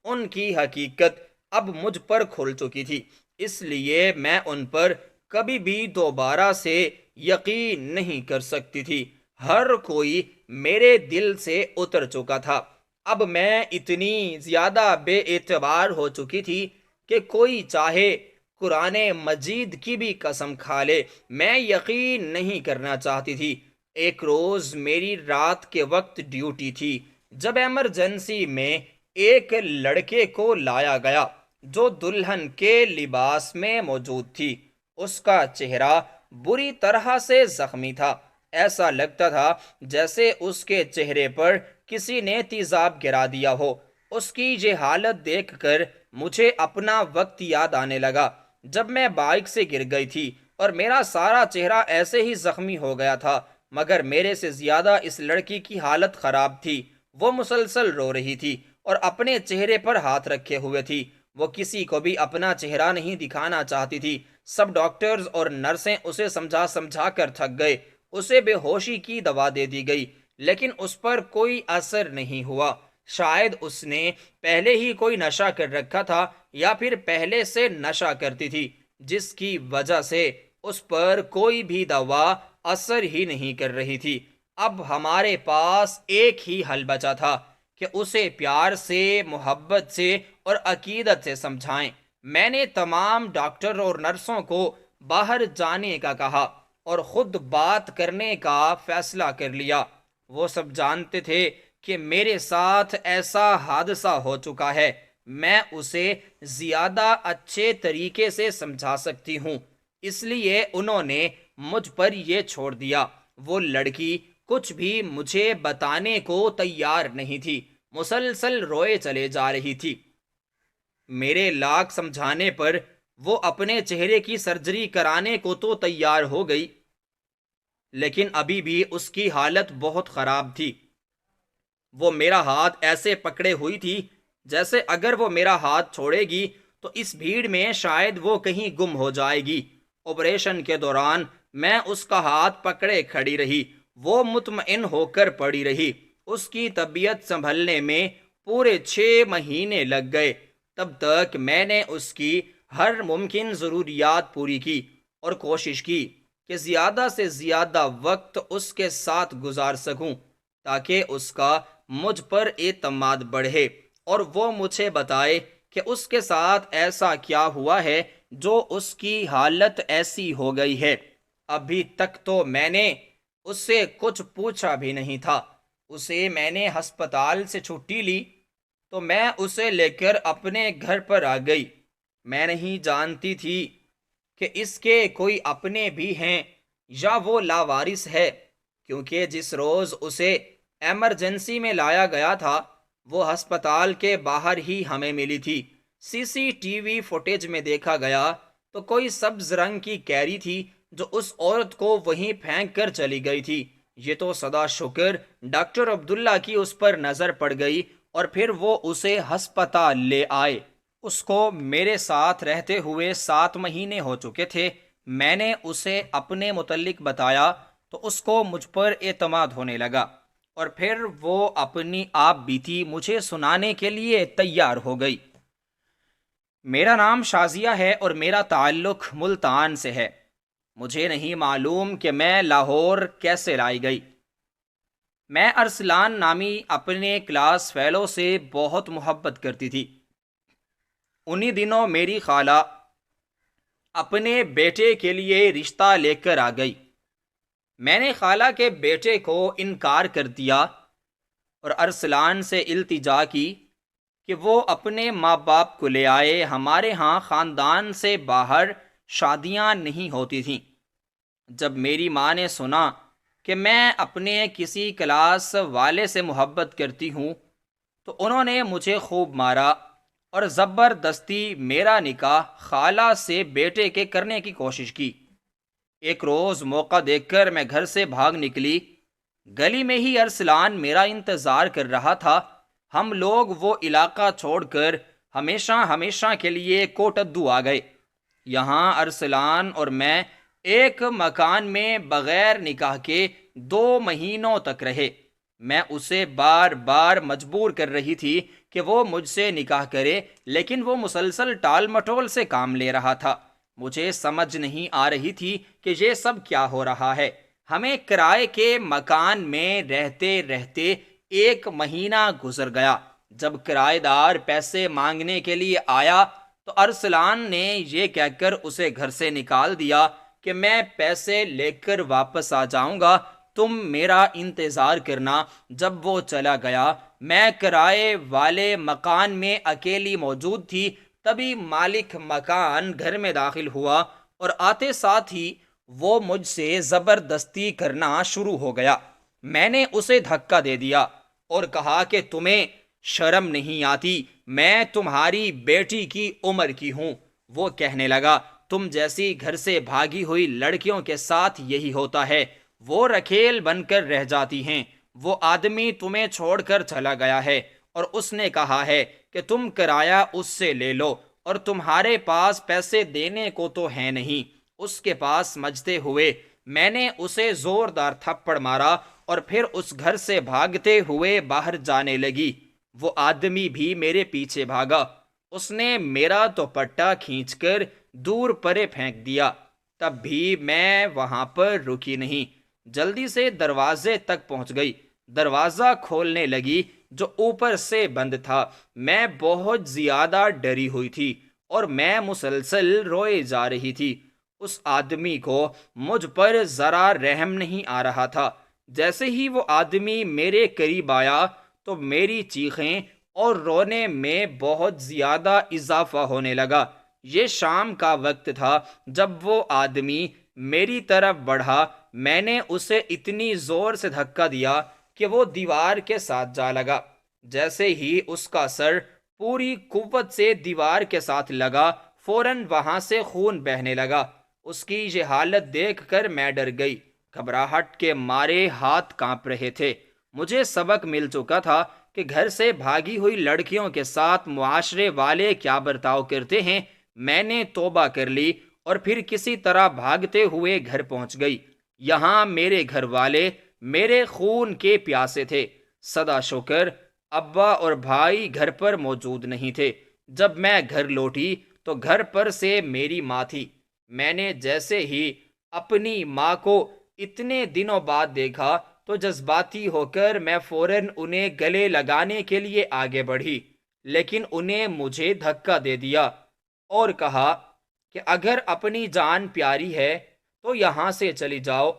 ان کی حقیقت اب مجھ پر کھل چکی تھی, اس لیے میں ان پر کبھی بھی دوبارہ سے یقین نہیں کر سکتی تھی. ہر کوئی میرے دل سے اتر چکا تھا. اب میں اتنی زیادہ بے اعتبار ہو چکی تھی کہ کوئی چاہے قرآن مجید کی بھی قسم کھا لے, میں یقین نہیں کرنا چاہتی تھی. ایک روز میری رات کے وقت ڈیوٹی تھی جب ایمرجنسی میں ایک لڑکے کو لایا گیا جو دلہن کے لباس میں موجود تھی. اس کا چہرہ بری طرح سے زخمی تھا. ایسا لگتا تھا جیسے اس کے چہرے پر کسی نے تیزاب گرا دیا ہو. اس کی یہ حالت دیکھ کر مجھے اپنا وقت یاد آنے لگا جب میں بائک سے گر گئی تھی اور میرا سارا چہرہ ایسے ہی زخمی ہو گیا تھا. مگر میرے سے زیادہ اس لڑکی کی حالت خراب تھی. وہ مسلسل رو رہی تھی اور اپنے چہرے پر ہاتھ رکھے ہوئے تھی. وہ کسی کو بھی اپنا چہرہ نہیں دکھانا چاہتی تھی. سب ڈاکٹرز اور نرسیں اسے سمجھا کر تھک گئے. اسے بے ہوشی کی دوا دے دی گئی لیکن اس پر کوئی اثر نہیں ہوا. شاید اس نے پہلے ہی کوئی نشہ کر رکھا تھا یا پھر پہلے سے نشہ کرتی تھی, جس کی وجہ سے اس پر کوئی بھی دوا اثر ہی نہیں کر رہی تھی. اب ہمارے پاس ایک ہی حل بچا تھا کہ اسے پیار سے, محبت سے اور عقیدت سے سمجھائیں. میں نے تمام ڈاکٹر اور نرسوں کو باہر جانے کا کہا اور خود بات کرنے کا فیصلہ کر لیا. وہ سب جانتے تھے کہ میرے ساتھ ایسا حادثہ ہو چکا ہے, میں اسے زیادہ اچھے طریقے سے سمجھا سکتی ہوں, اس لیے انہوں نے مجھ پر یہ چھوڑ دیا. وہ لڑکی کچھ بھی مجھے بتانے کو تیار نہیں تھی. مسلسل روئے چلے جا رہی تھی۔ میرے لاکھ سمجھانے پر وہ اپنے چہرے کی سرجری کرانے کو تو تیار ہو گئی، لیکن ابھی بھی اس کی حالت بہت خراب تھی۔ وہ میرا ہاتھ ایسے پکڑے ہوئی تھی جیسے اگر وہ میرا ہاتھ چھوڑے گی تو اس بھیڑ میں شاید وہ کہیں گم ہو جائے گی۔ آپریشن کے دوران میں اس کا ہاتھ پکڑے کھڑی رہی، وہ مطمئن ہو کر پڑی رہی۔ اس کی طبیعت سنبھلنے میں پورے 6 مہینے لگ گئے۔ تب تک میں نے اس کی ہر ممکن ضروریات پوری کی اور کوشش کی کہ زیادہ سے زیادہ وقت اس کے ساتھ گزار سکوں تاکہ اس کا مجھ پر اعتماد بڑھے اور وہ مجھے بتائے کہ اس کے ساتھ ایسا کیا ہوا ہے جو اس کی حالت ایسی ہو گئی ہے۔ ابھی تک تو میں نے اس سے کچھ پوچھا بھی نہیں تھا۔ اسے میں نے ہسپتال سے چھٹی لی تو میں اسے لے کر اپنے گھر پر آ گئی۔ میں نہیں جانتی تھی کہ اس کے کوئی اپنے بھی ہیں یا وہ لاوارث ہے، کیونکہ جس روز اسے ایمرجنسی میں لایا گیا تھا وہ ہسپتال کے باہر ہی ہمیں ملی تھی۔ CCTV فوٹیج میں دیکھا گیا تو کوئی سبز رنگ کی کیری تھی جو اس عورت کو وہیں پھینک کر چلی گئی تھی۔ یہ تو سدا شکر ڈاکٹر عبداللہ کی اس پر نظر پڑ گئی اور پھر وہ اسے ہسپتال لے آئے۔ اس کو میرے ساتھ رہتے ہوئے 7 مہینے ہو چکے تھے۔ میں نے اسے اپنے متعلق بتایا تو اس کو مجھ پر اعتماد ہونے لگا اور پھر وہ اپنی آپ بیتی مجھے سنانے کے لیے تیار ہو گئی۔ میرا نام شازیہ ہے اور میرا تعلق ملتان سے ہے۔ مجھے نہیں معلوم کہ میں لاہور کیسے لائی گئی۔ میں ارسلان نامی اپنے کلاس فیلو سے بہت محبت کرتی تھی۔ انہی دنوں میری خالہ اپنے بیٹے کے لیے رشتہ لے کر آ گئی۔ میں نے خالہ کے بیٹے کو انکار کر دیا اور ارسلان سے التجا کی کہ وہ اپنے ماں باپ کو لے آئے۔ ہمارے ہاں خاندان سے باہر شادیاں نہیں ہوتی تھیں۔ جب میری ماں نے سنا کہ میں اپنے کسی کلاس والے سے محبت کرتی ہوں تو انہوں نے مجھے خوب مارا اور زبردستی میرا نکاح خالہ سے بیٹے کے کرنے کی کوشش کی۔ ایک روز موقع دیکھ کر میں گھر سے بھاگ نکلی۔ گلی میں ہی ارسلان میرا انتظار کر رہا تھا۔ ہم لوگ وہ علاقہ چھوڑ کر ہمیشہ کے لیے کوٹدو آ گئے۔ یہاں ارسلان اور میں ایک مکان میں بغیر نکاح کے 2 مہینوں تک رہے۔ میں اسے بار بار مجبور کر رہی تھی کہ وہ مجھ سے نکاح کرے، لیکن وہ مسلسل ٹال مٹول سے کام لے رہا تھا۔ مجھے سمجھ نہیں آ رہی تھی کہ یہ سب کیا ہو رہا ہے۔ ہمیں کرائے کے مکان میں رہتے رہتے 1 مہینہ گزر گیا۔ جب کرایہ دار پیسے مانگنے کے لیے آیا تو ارسلان نے یہ کہہ کر اسے گھر سے نکال دیا کہ میں پیسے لے کر واپس آ جاؤں گا، تم میرا انتظار کرنا۔ جب وہ چلا گیا میں کرائے والے مکان میں اکیلی موجود تھی۔ تبھی مالک مکان گھر میں داخل ہوا اور آتے ساتھ ہی وہ مجھ سے زبردستی کرنا شروع ہو گیا۔ میں نے اسے دھکا دے دیا اور کہا کہ تمہیں شرم نہیں آتی؟ میں تمہاری بیٹی کی عمر کی ہوں۔ وہ کہنے لگا، تم جیسی گھر سے بھاگی ہوئی لڑکیوں کے ساتھ یہی ہوتا ہے، وہ رکھیل بن کر رہ جاتی ہیں۔ وہ آدمی تمہیں چھوڑ کر چلا گیا ہے اور اس نے کہا ہے کہ تم کرایہ اس سے لے لو، اور تمہارے پاس پیسے دینے کو تو ہے نہیں۔ اس کے پاس مجتے ہوئے میں نے اسے زوردار تھپڑ مارا اور پھر اس گھر سے بھاگتے ہوئے باہر جانے لگی۔ وہ آدمی بھی میرے پیچھے بھاگا۔ اس نے میرا دوپٹہ کھینچ کر دور پرے پھینک دیا۔ تب بھی میں وہاں پر رکی نہیں، جلدی سے دروازے تک پہنچ گئی۔ دروازہ کھولنے لگی جو اوپر سے بند تھا۔ میں بہت زیادہ ڈری ہوئی تھی اور میں مسلسل روئے جا رہی تھی۔ اس آدمی کو مجھ پر ذرا رحم نہیں آ رہا تھا۔ جیسے ہی وہ آدمی میرے قریب آیا تو میری چیخیں اور رونے میں بہت زیادہ اضافہ ہونے لگا۔ یہ شام کا وقت تھا جب وہ آدمی میری طرف بڑھا۔ میں نے اسے اتنی زور سے دھکا دیا کہ وہ دیوار کے ساتھ جا لگا۔ جیسے ہی اس کا سر پوری قوت سے دیوار کے ساتھ لگا، فوراً وہاں سے خون بہنے لگا۔ اس کی یہ حالت دیکھ کر میں ڈر گئی، گھبراہٹ کے مارے ہاتھ کانپ رہے تھے۔ مجھے سبق مل چکا تھا کہ گھر سے بھاگی ہوئی لڑکیوں کے ساتھ معاشرے والے کیا برتاؤ کرتے ہیں۔ میں نے توبہ کر لی اور پھر کسی طرح بھاگتے ہوئے گھر پہنچ گئی۔ یہاں میرے گھر والے میرے خون کے پیاسے تھے۔ سدا شکر ابا اور بھائی گھر پر موجود نہیں تھے۔ جب میں گھر لوٹی تو گھر پر سے میری ماں تھی۔ میں نے جیسے ہی اپنی ماں کو اتنے دنوں بعد دیکھا تو جذباتی ہو کر میں فوراً انہیں گلے لگانے کے لیے آگے بڑھی، لیکن انہیں مجھے دھکا دے دیا اور کہا کہ اگر اپنی جان پیاری ہے تو یہاں سے چلی جاؤ،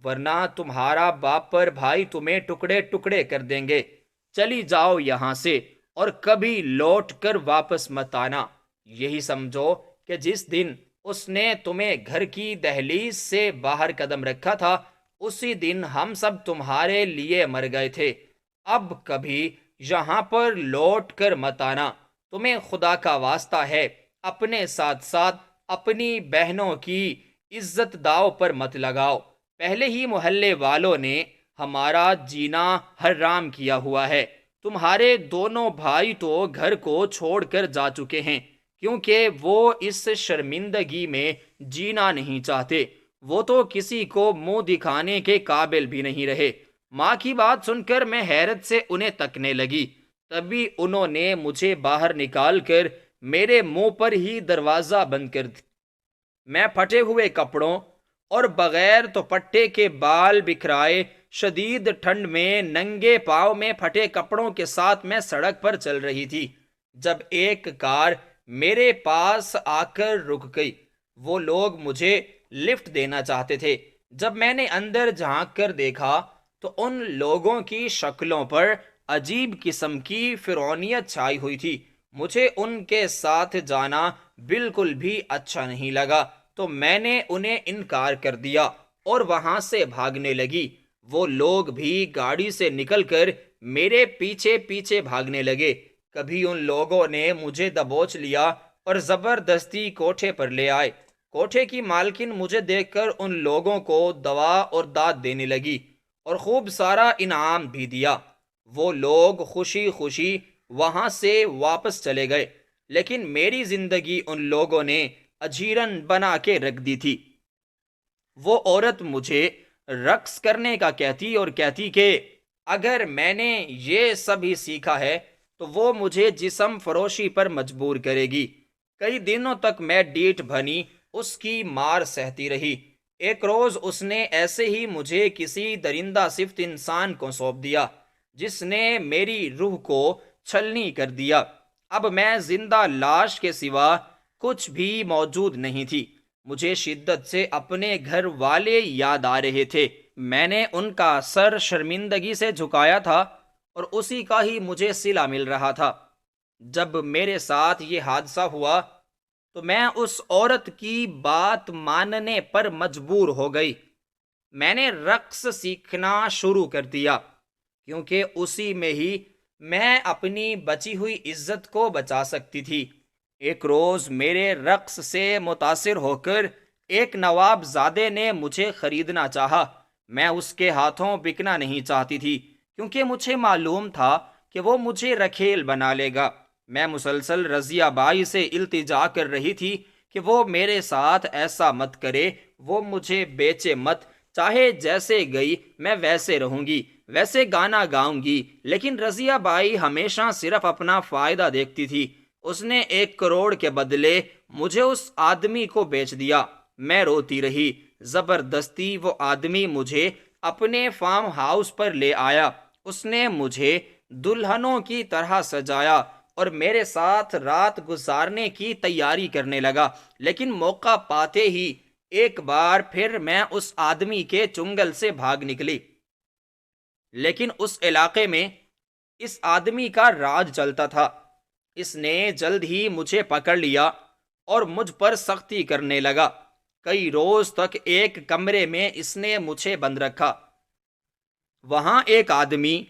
ورنہ تمہارا باپ اور بھائی تمہیں ٹکڑے ٹکڑے کر دیں گے۔ چلی جاؤ یہاں سے اور کبھی لوٹ کر واپس مت آنا۔ یہی سمجھو کہ جس دن اس نے تمہیں گھر کی دہلیز سے باہر قدم رکھا تھا، اسی دن ہم سب تمہارے لیے مر گئے تھے۔ اب کبھی یہاں پر لوٹ کر مت آنا۔ تمہیں خدا کا واسطہ ہے اپنے ساتھ ساتھ اپنی بہنوں کی عزت داؤ پر مت لگاؤ۔ پہلے ہی محلے والوں نے ہمارا جینا حرام کیا ہوا ہے۔ تمہارے دونوں بھائی تو گھر کو چھوڑ کر جا چکے ہیں کیونکہ وہ اس شرمندگی میں جینا نہیں چاہتے۔ وہ تو کسی کو منہ دکھانے کے قابل بھی نہیں رہے۔ ماں کی بات سن کر میں حیرت سے انہیں تکنے لگی۔ تبھی انہوں نے مجھے باہر نکال کر میرے منہ پر ہی دروازہ بند کر دیا۔ میں پھٹے ہوئے کپڑوں اور بغیر دوپٹے کے بال بکھرائے شدید ٹھنڈ میں ننگے پاؤں میں پھٹے کپڑوں کے ساتھ میں سڑک پر چل رہی تھی جب ایک کار میرے پاس آ کر رک گئی۔ وہ لوگ مجھے لفٹ دینا چاہتے تھے۔ جب میں نے اندر جھانک کر دیکھا تو ان لوگوں کی شکلوں پر عجیب قسم کی فرعونیت چھائی ہوئی تھی۔ مجھے ان کے ساتھ جانا بالکل بھی اچھا نہیں لگا تو میں نے انہیں انکار کر دیا اور وہاں سے بھاگنے لگی۔ وہ لوگ بھی گاڑی سے نکل کر میرے پیچھے پیچھے بھاگنے لگے۔ کبھی ان لوگوں نے مجھے دبوچ لیا اور زبردستی کوٹھے پر لے آئے۔ کوٹھے کی مالکن مجھے دیکھ کر ان لوگوں کو دوا اور داد دینے لگی اور خوب سارا انعام بھی دیا۔ وہ لوگ خوشی خوشی وہاں سے واپس چلے گئے، لیکن میری زندگی ان لوگوں نے اجیرن بنا کے رکھ دی تھی۔ وہ عورت مجھے رقص کرنے کا کہتی اور کہتی کہ اگر میں نے یہ سب ہی سیکھا ہے تو وہ مجھے جسم فروشی پر مجبور کرے گی۔ کئی دنوں تک میں ڈیٹھ بھنی اس کی مار سہتی رہی۔ ایک روز اس نے ایسے ہی مجھے کسی درندہ صفت انسان کو سونپ دیا جس نے میری روح کو چھلنی کر دیا۔ اب میں زندہ لاش کے سوا کچھ بھی موجود نہیں تھی۔ مجھے شدت سے اپنے گھر والے یاد آ رہے تھے۔ میں نے ان کا سر شرمندگی سے جھکایا تھا اور اسی کا ہی مجھے صلہ مل رہا تھا۔ جب میرے ساتھ یہ حادثہ ہوا تو میں اس عورت کی بات ماننے پر مجبور ہو گئی۔ میں نے رقص سیکھنا شروع کر دیا کیونکہ اسی میں ہی میں اپنی بچی ہوئی عزت کو بچا سکتی تھی۔ ایک روز میرے رقص سے متاثر ہو کر ایک نواب زادے نے مجھے خریدنا چاہا۔ میں اس کے ہاتھوں بکنا نہیں چاہتی تھی کیونکہ مجھے معلوم تھا کہ وہ مجھے رکھیل بنا لے گا۔ میں مسلسل رضیہ بائی سے التجا کر رہی تھی کہ وہ میرے ساتھ ایسا مت کرے، وہ مجھے بیچے مت، چاہے جیسے گئی میں ویسے رہوں گی، ویسے گانا گاؤں گی۔ لیکن رضیہ بائی ہمیشہ صرف اپنا فائدہ دیکھتی تھی۔ اس نے 1 کروڑ کے بدلے مجھے اس آدمی کو بیچ دیا۔ میں روتی رہی۔ زبردستی وہ آدمی مجھے اپنے فارم ہاؤس پر لے آیا۔ اس نے مجھے دلہنوں کی طرح سجایا اور میرے ساتھ رات گزارنے کی تیاری کرنے لگا، لیکن موقع پاتے ہی ایک بار پھر میں اس آدمی کے چنگل سے بھاگ نکلی۔ لیکن اس علاقے میں اس آدمی کا راج چلتا تھا۔ اس نے جلد ہی مجھے پکڑ لیا اور مجھ پر سختی کرنے لگا۔ کئی روز تک ایک کمرے میں اس نے مجھے بند رکھا۔ وہاں ایک آدمی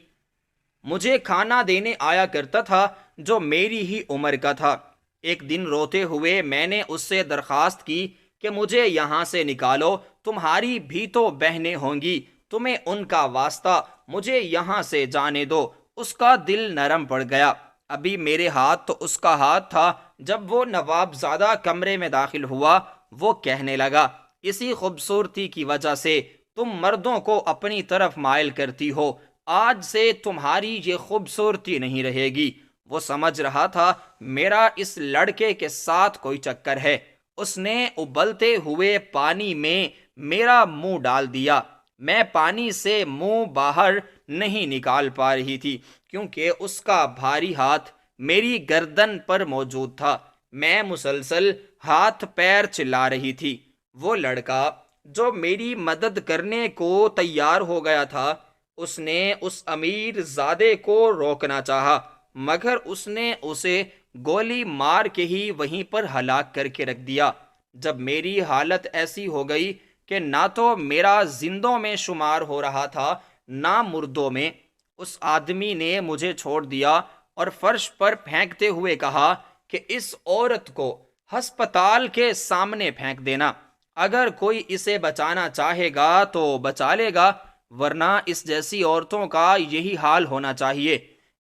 مجھے کھانا دینے آیا کرتا تھا جو میری ہی عمر کا تھا۔ ایک دن روتے ہوئے میں نے اس سے درخواست کی کہ مجھے یہاں سے نکالو، تمہاری بھی تو بہنیں ہوں گی، تمہیں ان کا واسطہ، مجھے یہاں سے جانے دو۔ اس کا دل نرم پڑ گیا۔ ابھی میرے ہاتھ تو اس کا ہاتھ تھا جب وہ نواب زادہ کمرے میں داخل ہوا۔ وہ کہنے لگا، اسی خوبصورتی کی وجہ سے تم مردوں کو اپنی طرف مائل کرتی ہو، آج سے تمہاری یہ خوبصورتی نہیں رہے گی۔ وہ سمجھ رہا تھا میرا اس لڑکے کے ساتھ کوئی چکر ہے۔ اس نے ابلتے ہوئے پانی میں میرا منہ ڈال دیا۔ میں پانی سے منہ باہر نہیں نکال پا رہی تھی کیونکہ اس کا بھاری ہاتھ میری گردن پر موجود تھا۔ میں مسلسل ہاتھ پیر چلا رہی تھی۔ وہ لڑکا جو میری مدد کرنے کو تیار ہو گیا تھا، اس نے اس امیر زادے کو روکنا چاہا، مگر اس نے اسے گولی مار کے ہی وہیں پر ہلاک کر کے رکھ دیا۔ جب میری حالت ایسی ہو گئی کہ نہ تو میرا زندوں میں شمار ہو رہا تھا نہ مردوں میں، اس آدمی نے مجھے چھوڑ دیا اور فرش پر پھینکتے ہوئے کہا کہ اس عورت کو ہسپتال کے سامنے پھینک دینا۔ اگر کوئی اسے بچانا چاہے گا تو بچا لے گا، ورنہ اس جیسی عورتوں کا یہی حال ہونا چاہیے۔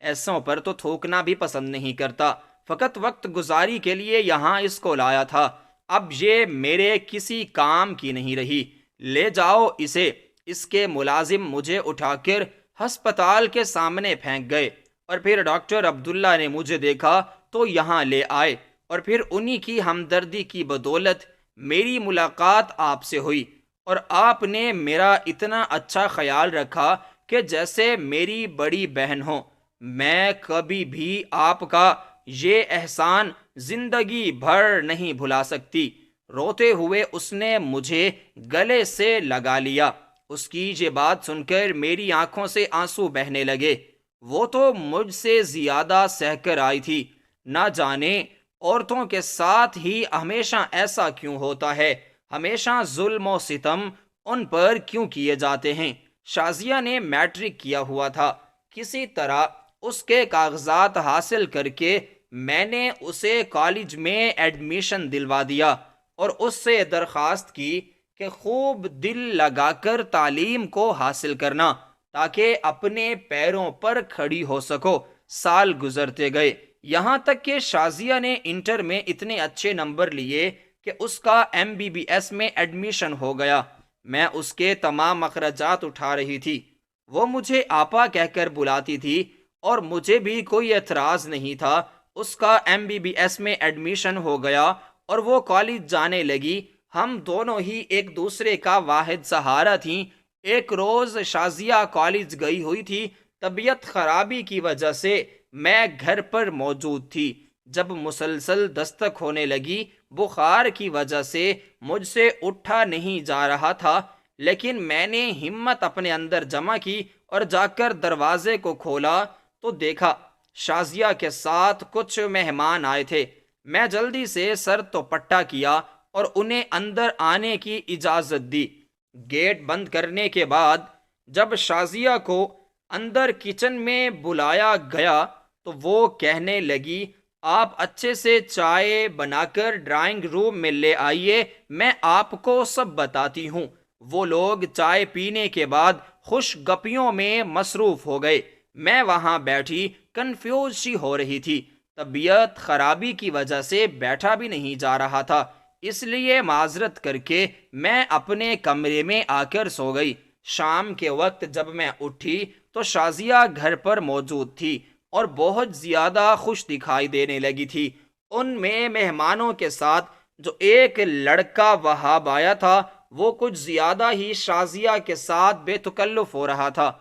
ایسوں پر تو تھوکنا بھی پسند نہیں کرتا، فقط وقت گزاری کے لیے یہاں اس کو لایا تھا۔ اب یہ میرے کسی کام کی نہیں رہی، لے جاؤ اسے۔ اس کے ملازم مجھے اٹھا کر ہسپتال کے سامنے پھینک گئے، اور پھر ڈاکٹر عبداللہ نے مجھے دیکھا تو یہاں لے آئے، اور پھر انہی کی ہمدردی کی بدولت میری ملاقات آپ سے ہوئی، اور آپ نے میرا اتنا اچھا خیال رکھا کہ جیسے میری بڑی بہن ہو۔ میں کبھی بھی آپ کا یہ احسان زندگی بھر نہیں بھلا سکتی۔ روتے ہوئے اس نے مجھے گلے سے لگا لیا۔ اس کی یہ بات سن کر میری آنکھوں سے آنسو بہنے لگے۔ وہ تو مجھ سے زیادہ سہ کر آئی تھی۔ نہ جانے عورتوں کے ساتھ ہی ہمیشہ ایسا کیوں ہوتا ہے، ہمیشہ ظلم و ستم ان پر کیوں کیے جاتے ہیں۔ شازیہ نے میٹرک کیا ہوا تھا۔ کسی طرح اس کے کاغذات حاصل کر کے میں نے اسے کالج میں ایڈمیشن دلوا دیا، اور اس سے درخواست کی کہ خوب دل لگا کر تعلیم کو حاصل کرنا تاکہ اپنے پیروں پر کھڑی ہو سکو۔ سال گزرتے گئے، یہاں تک کہ شازیہ نے انٹر میں اتنے اچھے نمبر لیے کہ اس کا MBBS میں ایڈمیشن ہو گیا۔ میں اس کے تمام اخراجات اٹھا رہی تھی۔ وہ مجھے آپا کہہ کر بلاتی تھی، اور مجھے بھی کوئی اعتراض نہیں تھا۔ اس کا MBBS میں ایڈمیشن ہو گیا اور وہ کالج جانے لگی۔ ہم دونوں ہی ایک دوسرے کا واحد سہارا تھیں۔ ایک روز شازیہ کالج گئی ہوئی تھی، طبیعت خرابی کی وجہ سے میں گھر پر موجود تھی۔ جب مسلسل دستک ہونے لگی، بخار کی وجہ سے مجھ سے اٹھا نہیں جا رہا تھا، لیکن میں نے ہمت اپنے اندر جمع کی اور جا کر دروازے کو کھولا تو دیکھا شازیہ کے ساتھ کچھ مہمان آئے تھے۔ میں جلدی سے سر تو پٹا کیا اور انہیں اندر آنے کی اجازت دی۔ گیٹ بند کرنے کے بعد جب شازیہ کو اندر کچن میں بلایا گیا تو وہ کہنے لگی، آپ اچھے سے چائے بنا کر ڈرائنگ روم میں لے آئیے، میں آپ کو سب بتاتی ہوں۔ وہ لوگ چائے پینے کے بعد خوش گپیوں میں مصروف ہو گئے۔ میں وہاں بیٹھی کنفیوز سی ہو رہی تھی۔ طبیعت خرابی کی وجہ سے بیٹھا بھی نہیں جا رہا تھا، اس لیے معذرت کر کے میں اپنے کمرے میں آ کر سو گئی۔ شام کے وقت جب میں اٹھی تو شازیہ گھر پر موجود تھی اور بہت زیادہ خوش دکھائی دینے لگی تھی۔ ان میں مہمانوں کے ساتھ جو ایک لڑکا وہاب آیا تھا، وہ کچھ زیادہ ہی شازیہ کے ساتھ بے تکلف ہو رہا تھا۔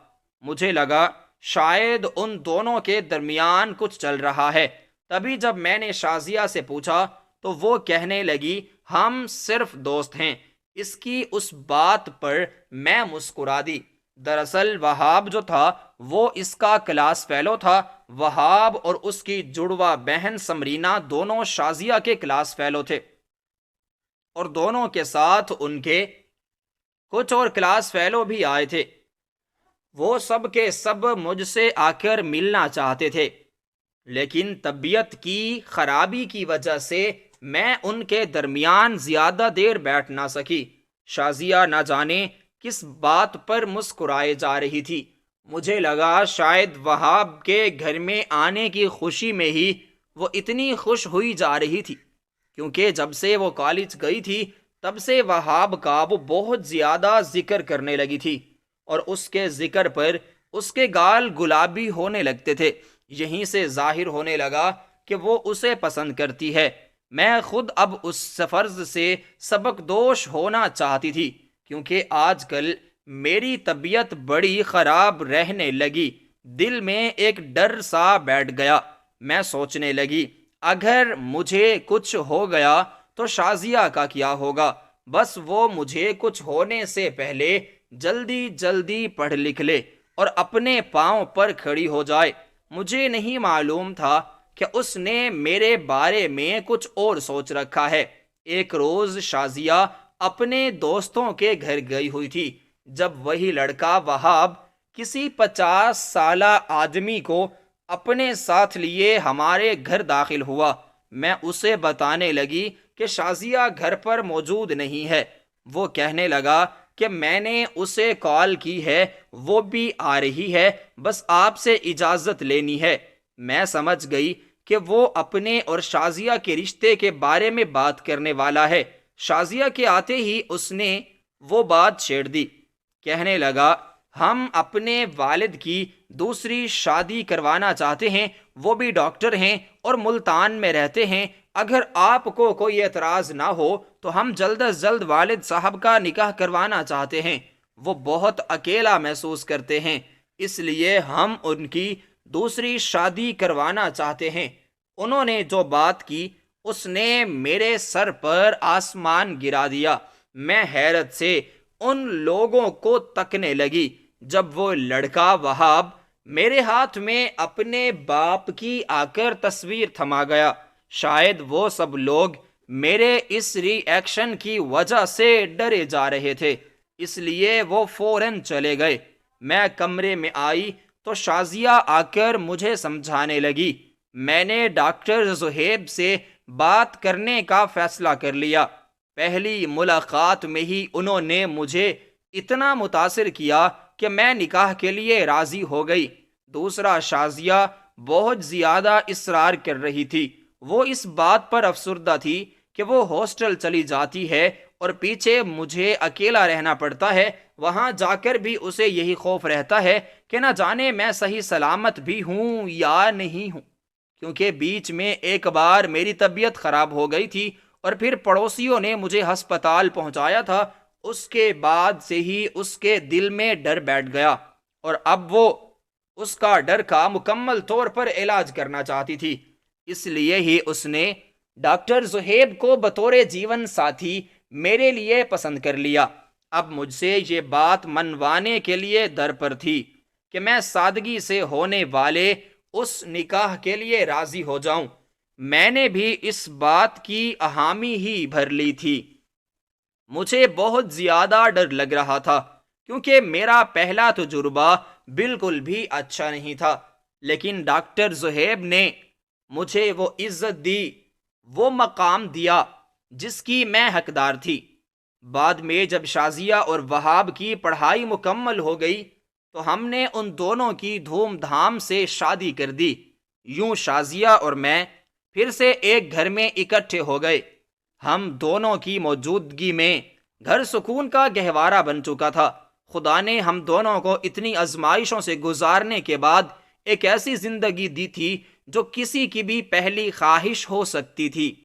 مجھے لگا شاید ان دونوں کے درمیان کچھ چل رہا ہے۔ تبھی جب میں نے شازیہ سے پوچھا تو وہ کہنے لگی، ہم صرف دوست ہیں۔ اس کی اس بات پر میں مسکرا دی۔ دراصل وہاب جو تھا وہ اس کا کلاس فیلو تھا۔ وہاب اور اس کی جڑوا بہن سمرینہ دونوں شازیہ کے کلاس فیلو تھے، اور دونوں کے ساتھ ان کے کچھ اور کلاس فیلو بھی آئے تھے۔ وہ سب کے سب مجھ سے آ کر ملنا چاہتے تھے، لیکن طبیعت کی خرابی کی وجہ سے میں ان کے درمیان زیادہ دیر بیٹھ نہ سکی۔ شازیہ نہ جانے کس بات پر مسکرائے جا رہی تھی۔ مجھے لگا شاید وہاب کے گھر میں آنے کی خوشی میں ہی وہ اتنی خوش ہوئی جا رہی تھی، کیونکہ جب سے وہ کالج گئی تھی تب سے وہاب کا وہ بہت زیادہ ذکر کرنے لگی تھی، اور اس کے ذکر پر اس کے گال گلابی ہونے لگتے تھے۔ یہیں سے ظاہر ہونے لگا کہ وہ اسے پسند کرتی ہے۔ میں خود اب اس فرض سے سبق دوش ہونا چاہتی تھی، کیونکہ آج کل میری طبیعت بڑی خراب رہنے لگی۔ دل میں ایک ڈر سا بیٹھ گیا۔ میں سوچنے لگی، اگر مجھے کچھ ہو گیا تو شازیہ کا کیا ہوگا؟ بس وہ مجھے کچھ ہونے سے پہلے جلدی جلدی پڑھ لکھ لے اور اپنے پاؤں پر کھڑی ہو جائے۔ مجھے نہیں معلوم تھا کہ اس نے میرے بارے میں کچھ اور سوچ رکھا ہے۔ ایک روز شازیہ اپنے دوستوں کے گھر گئی ہوئی تھی، جب وہی لڑکا وہاب کسی 50 سالہ آدمی کو اپنے ساتھ لیے ہمارے گھر داخل ہوا۔ میں اسے بتانے لگی کہ شازیہ گھر پر موجود نہیں ہے۔ وہ کہنے لگا کہ میں نے اسے کال کی ہے، وہ بھی آ رہی ہے، بس آپ سے اجازت لینی ہے۔ میں سمجھ گئی کہ وہ اپنے اور شازیہ کے رشتے کے بارے میں بات کرنے والا ہے۔ شازیہ کے آتے ہی اس نے وہ بات چھیڑ دی۔ کہنے لگا، ہم اپنے والد کی دوسری شادی کروانا چاہتے ہیں، وہ بھی ڈاکٹر ہیں اور ملتان میں رہتے ہیں۔ اگر آپ کو کوئی اعتراض نہ ہو تو ہم جلد از جلد والد صاحب کا نکاح کروانا چاہتے ہیں۔ وہ بہت اکیلا محسوس کرتے ہیں، اس لیے ہم ان کی دوسری شادی کروانا چاہتے ہیں۔ انہوں نے جو بات کی اس نے میرے سر پر آسمان گرا دیا۔ میں حیرت سے ان لوگوں کو تکنے لگی۔ جب وہ لڑکا وہاب میرے ہاتھ میں اپنے باپ کی آ کر تصویر تھما گیا، شاید وہ سب لوگ میرے اس ری ایکشن کی وجہ سے ڈرے جا رہے تھے، اس لیے وہ فوراً چلے گئے۔ میں کمرے میں آئی تو شازیہ آ کر مجھے سمجھانے لگی۔ میں نے ڈاکٹر زہیب سے بات کرنے کا فیصلہ کر لیا۔ پہلی ملاقات میں ہی انہوں نے مجھے اتنا متاثر کیا کہ میں نکاح کے لیے راضی ہو گئی۔ دوسرا، شازیہ بہت زیادہ اصرار کر رہی تھی۔ وہ اس بات پر افسردہ تھی کہ وہ ہاسٹل چلی جاتی ہے اور پیچھے مجھے اکیلا رہنا پڑتا ہے۔ وہاں جا کر بھی اسے یہی خوف رہتا ہے کہ نہ جانے میں صحیح سلامت بھی ہوں یا نہیں ہوں، کیونکہ بیچ میں ایک بار میری طبیعت خراب ہو گئی تھی اور پھر پڑوسیوں نے مجھے ہسپتال پہنچایا تھا۔ اس کے بعد سے ہی اس کے دل میں ڈر بیٹھ گیا، اور اب وہ اس کا ڈر کا مکمل طور پر علاج کرنا چاہتی تھی۔ اس لیے ہی اس نے ڈاکٹر زہیب کو بطور جیون ساتھی میرے لیے پسند کر لیا۔ اب مجھ سے یہ بات منوانے کے لیے در پر تھی کہ میں سادگی سے ہونے والے اس نکاح کے لیے راضی ہو جاؤں۔ میں نے بھی اس بات کی حامی ہی بھر لی تھی۔ مجھے بہت زیادہ ڈر لگ رہا تھا، کیونکہ میرا پہلا تجربہ بالکل بھی اچھا نہیں تھا، لیکن ڈاکٹر زہیب نے مجھے وہ عزت دی، وہ مقام دیا جس کی میں حقدار تھی۔ بعد میں جب شازیہ اور وہاب کی پڑھائی مکمل ہو گئی تو ہم نے ان دونوں کی دھوم دھام سے شادی کر دی۔ یوں شازیہ اور میں پھر سے ایک گھر میں اکٹھے ہو گئے۔ ہم دونوں کی موجودگی میں گھر سکون کا گہوارہ بن چکا تھا۔ خدا نے ہم دونوں کو اتنی آزمائشوں سے گزارنے کے بعد ایک ایسی زندگی دی تھی جو کسی کی بھی پہلی خواہش ہو سکتی تھی۔